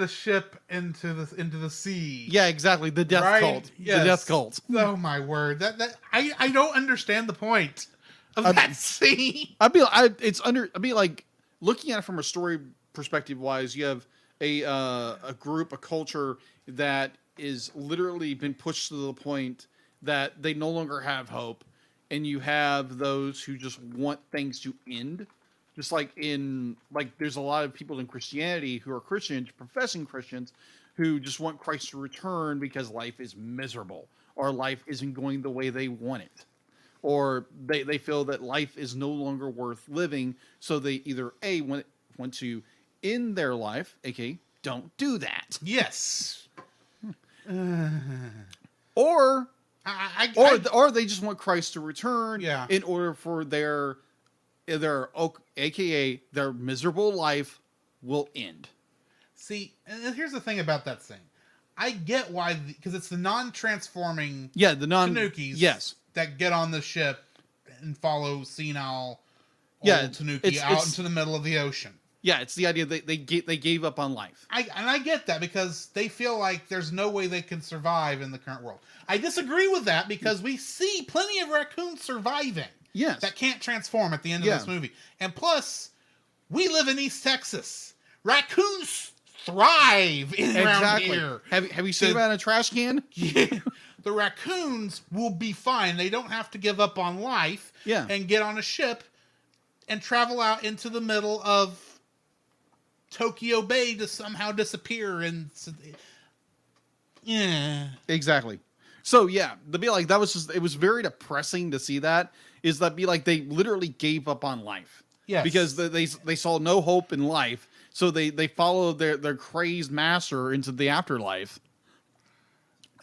ship into the sea. Yeah, exactly. The death cult. Yes. The death cult. Oh my word! That I don't understand the point of that scene. I'd be like looking at it from a story perspective wise. You have a group, a culture that is literally been pushed to the point that they no longer have hope, and you have those who just want things to end. Just like there's a lot of people in Christianity who are Christians, professing Christians, who just want Christ to return because life is miserable or life isn't going the way they want it. Or they feel that life is no longer worth living. So they either A, want to end their life, aka don't do that. Yes. Or they just want Christ to return in order for their aka their miserable life will end. See, and here's the thing about that thing. I get why, because it's the non-transforming Tanukis that get on the ship and follow senile old Tanuki out into the middle of the ocean. Yeah, it's the idea that they gave up on life. I get that, because they feel like there's no way they can survive in the current world. I disagree with that, because we see plenty of raccoons surviving. Yes. That can't transform at the end of this movie. And plus, we live in East Texas. Raccoons thrive around here. Have you seen about a trash can? Yeah. The raccoons will be fine. They don't have to give up on life and get on a ship and travel out into the middle of Tokyo Bay to somehow disappear. And Exactly. So to be like, it was very depressing to see that. Is that be like they literally gave up on life? Yes. Because they saw no hope in life, so they followed their crazed master into the afterlife.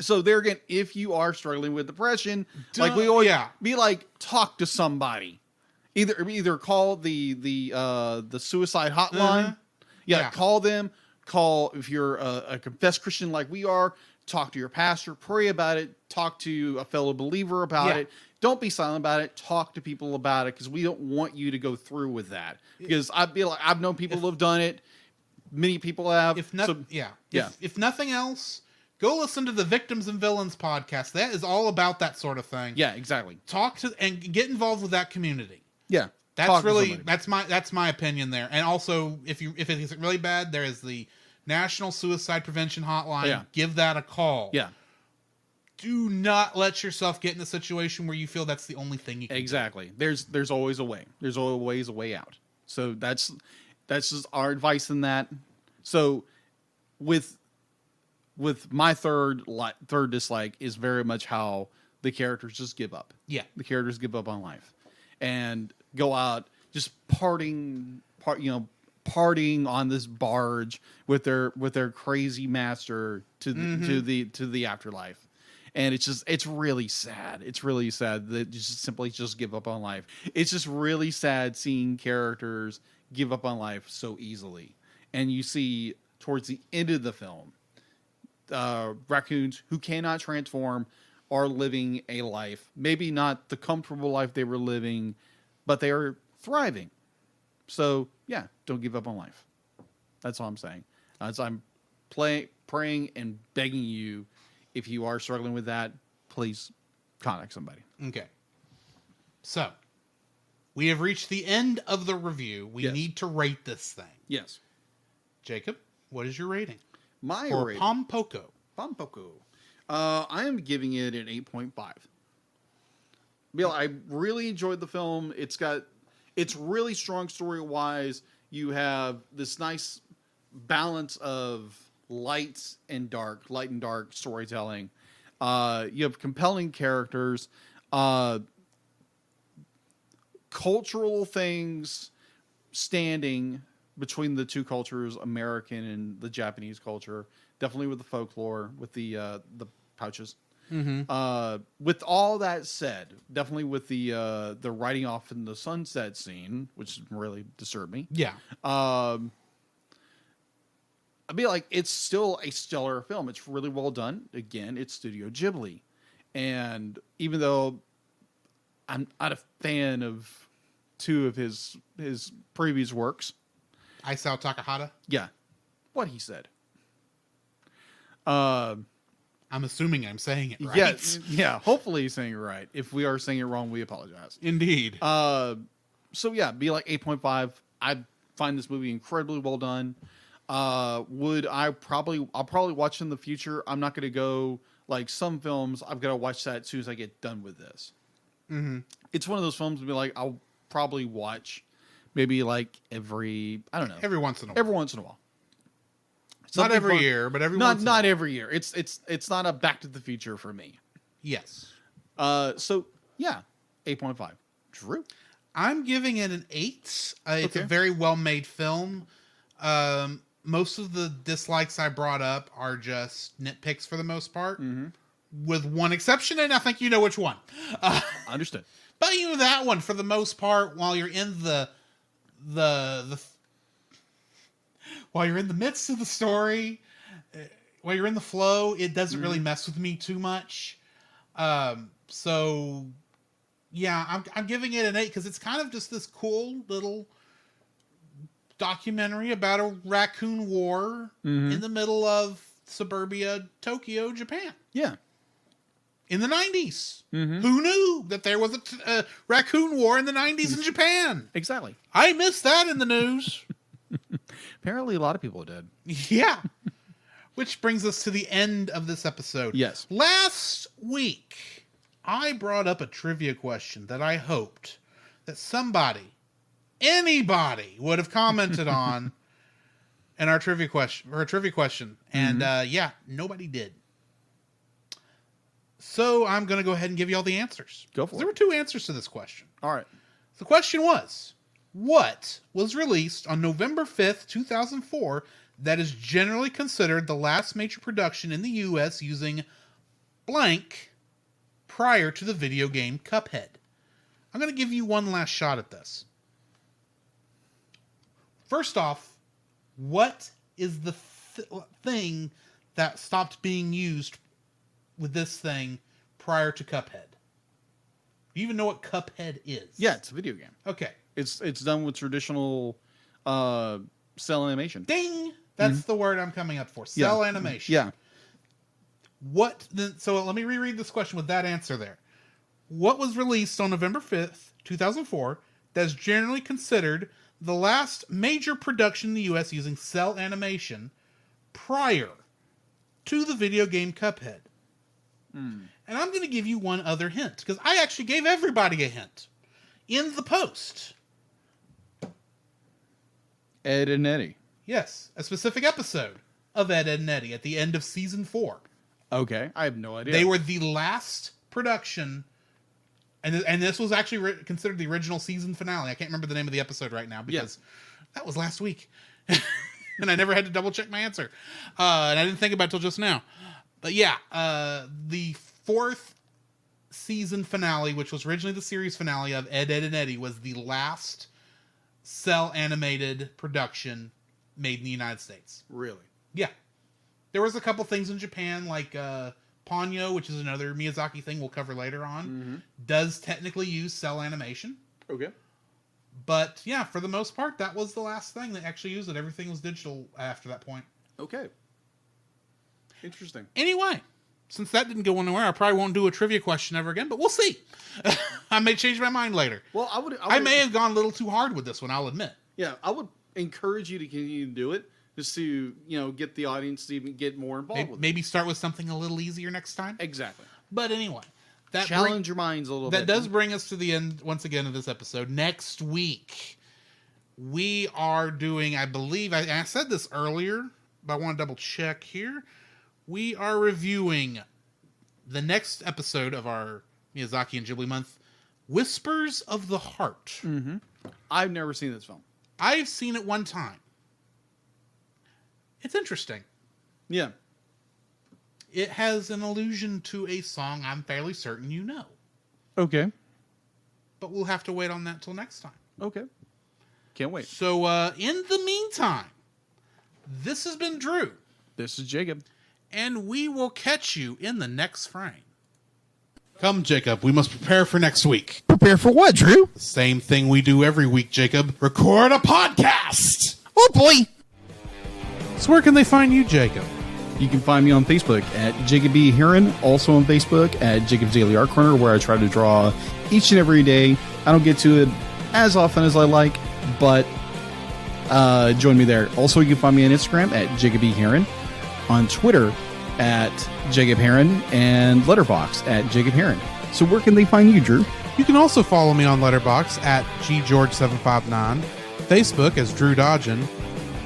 So there again, if you are struggling with depression, like we always be like, talk to somebody. Either call the suicide hotline. Call them. Call if you're a confessed Christian like we are. Talk to your pastor. Pray about it. Talk to a fellow believer about it. Don't be silent about it. Talk to people about it, because we don't want you to go through with that. Because I've known people who have done it. Many people have. If nothing else, go listen to the Victims and Villains podcast. That is all about that sort of thing. Yeah, exactly. Talk to and get involved with that community. Yeah, that's my opinion there. And also, if it's really bad, there is the National Suicide Prevention Hotline. Yeah. Give that a call. Yeah. Do not let yourself get in a situation where you feel that's the only thing you can do. There's always a way. There's always a way out. So that's just our advice in that. So with my third dislike is very much how the characters just give up. Yeah. The characters give up on life and go out just partying on this barge with their crazy master to the afterlife. And it's really sad. It's really sad that you just give up on life. It's just really sad seeing characters give up on life so easily. And you see towards the end of the film, raccoons who cannot transform are living a life, maybe not the comfortable life they were living, but they are thriving. So yeah, don't give up on life. That's all I'm saying. As I'm praying and begging you, if you are struggling with that, please contact somebody. Okay. So, we have reached the end of the review. We Yes. need to rate this thing. Yes. Jacob, what is your rating? My For rating. Pom Poko. Pom Poko. I am giving it an 8.5. Bill, I really enjoyed the film. It's really strong story-wise. You have this nice balance of light and dark storytelling. You have compelling characters, cultural things standing between the two cultures, American and the Japanese culture. Definitely with the folklore, with the pouches. Mm-hmm. With all that said, definitely with the riding off in the sunset scene, which really disturbed me. Yeah. I'd be like, it's still a stellar film. It's really well done. Again, it's Studio Ghibli. And even though I'm not a fan of two of his previous works. Isao Takahata? Yeah. What he said. I'm assuming I'm saying it right. Yeah. Hopefully he's saying it right. If we are saying it wrong, we apologize. Indeed. So yeah, be like 8.5. I find this movie incredibly well done. I'll probably watch in the future. I'm not going to go like some films. I've got to watch that as soon as I get done with this. Mm-hmm. It's one of those films to be like, I'll probably watch maybe like every once in a while. every once in a while. Not Something every fun. year, but every once in a not while. every year. It's not a Back to the Future for me. Yes. So yeah, 8.5. Drew, I'm giving it an 8. It's a Okay. very well-made film. Most of the dislikes I brought up are just nitpicks for the most part, with one exception, and I think you know which one. understood. But even that one, for the most part, while you're in while you're in the midst of the story, while you're in the flow, it doesn't really mess with me too much. So yeah, I'm giving it an 8 because it's kind of just this cool little documentary about a raccoon war in the middle of suburbia Tokyo, Japan. Yeah. In the 90s. Who knew that there was a raccoon war in the 90s in Japan? Exactly. I missed that in the news. Apparently, a lot of people did. Yeah. Which brings us to the end of this episode. Yes. Last week, I brought up a trivia question that I hoped that anybody would have commented on in our trivia question. And yeah, nobody did. So I'm going to go ahead and give you all the answers. Go for it. There were 2 answers to this question. All right. The question was, what was released on November 5th, 2004 that is generally considered the last major production in the U.S. using blank prior to the video game Cuphead? I'm going to give you one last shot at this. First off, what is the thing that stopped being used with this thing prior to Cuphead? Do you even know what Cuphead is? Yeah, it's a video game. Okay. It's done with traditional cell animation. Ding! That's the word I'm coming up for. Cell animation. Yeah. So let me reread this question with that answer there. What was released on November 5th, 2004 that's generally considered the last major production in the U.S. using cell animation prior to the video game Cuphead? And I'm going to give you one other hint, because I actually gave everybody a hint in the post. Ed and Eddie. Yes, a specific episode of Ed, and Eddie at the end of season 4. Okay. I have no idea. They were the last production, and this was actually considered the original season finale. I can't remember the name of the episode right now because that was last week. And I never had to double check my answer. And I didn't think about it till just now. But yeah, the 4th season finale, which was originally the series finale of Ed, Edd, and Eddy, was the last cell animated production made in the United States. Really? Yeah. There was a couple things in Japan, like Ponyo, which is another Miyazaki thing we'll cover later on, does technically use cell animation. Okay. But yeah, for the most part, that was the last thing that actually used it. Everything was digital after that point. Okay. Interesting. Anyway, since that didn't go anywhere, I probably won't do a trivia question ever again, but we'll see. I may change my mind later. Well, I may have gone a little too hard with this one, I'll admit. Yeah, I would encourage you to continue to do it just to, get the audience to even get more involved with it. Maybe start with something a little easier next time. Exactly. But anyway, that challenge your minds a little bit. That does bring us to the end once again of this episode. Next week, we are doing, I believe, I said this earlier, but I want to double check here. We are reviewing the next episode of our Miyazaki and Ghibli Month, Whispers of the Heart. Mm-hmm. I've never seen this film. I've seen it one time. It's interesting. Yeah. It has an allusion to a song I'm fairly certain you know. Okay. But we'll have to wait on that till next time. Okay. Can't wait. So, in the meantime, this has been Drew. This is Jacob. And we will catch you in the next frame. Come, Jacob, we must prepare for next week. Prepare for what, Drew? The same thing we do every week, Jacob. Record a podcast! Oh, boy. So where can they find you, Jacob? You can find me on Facebook at Jacob B. Heron, also on Facebook at Jacob's Daily Art Corner, where I try to draw each and every day. I don't get to it as often as I like, but join me there. Also, you can find me on Instagram at Jacob B. Heron, on Twitter at Jacob Heron, and Letterboxd at Jacob Heron. So where can they find you, Drew? You can also follow me on Letterboxd at GGeorge759, Facebook as Drew Dodgen,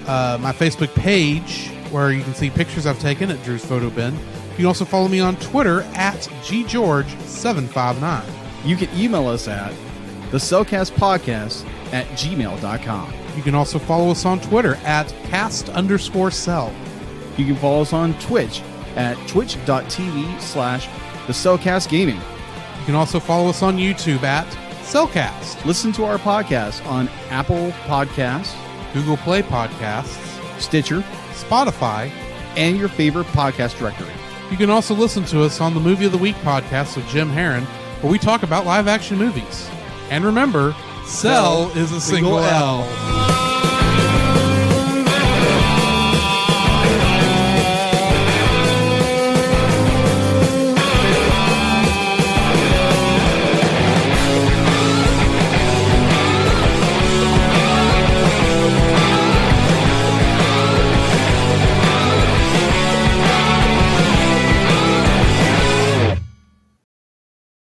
my Facebook page where you can see pictures I've taken at Drew's Photo Bin. You can also follow me on Twitter at GGeorge759. You can email us at thecellcastpodcast@gmail.com. You can also follow us on Twitter at cast_cell. You can follow us on Twitch at twitch.tv/thecellcastgaming. You can also follow us on YouTube at Cellcast, Listen to our podcast on Apple Podcasts, Google Play Podcasts, Stitcher, Spotify, and your favorite podcast directory. You can also listen to us on the Movie of the Week podcast with Jim Heron, where we talk about live-action movies. And remember, Cell is a single L.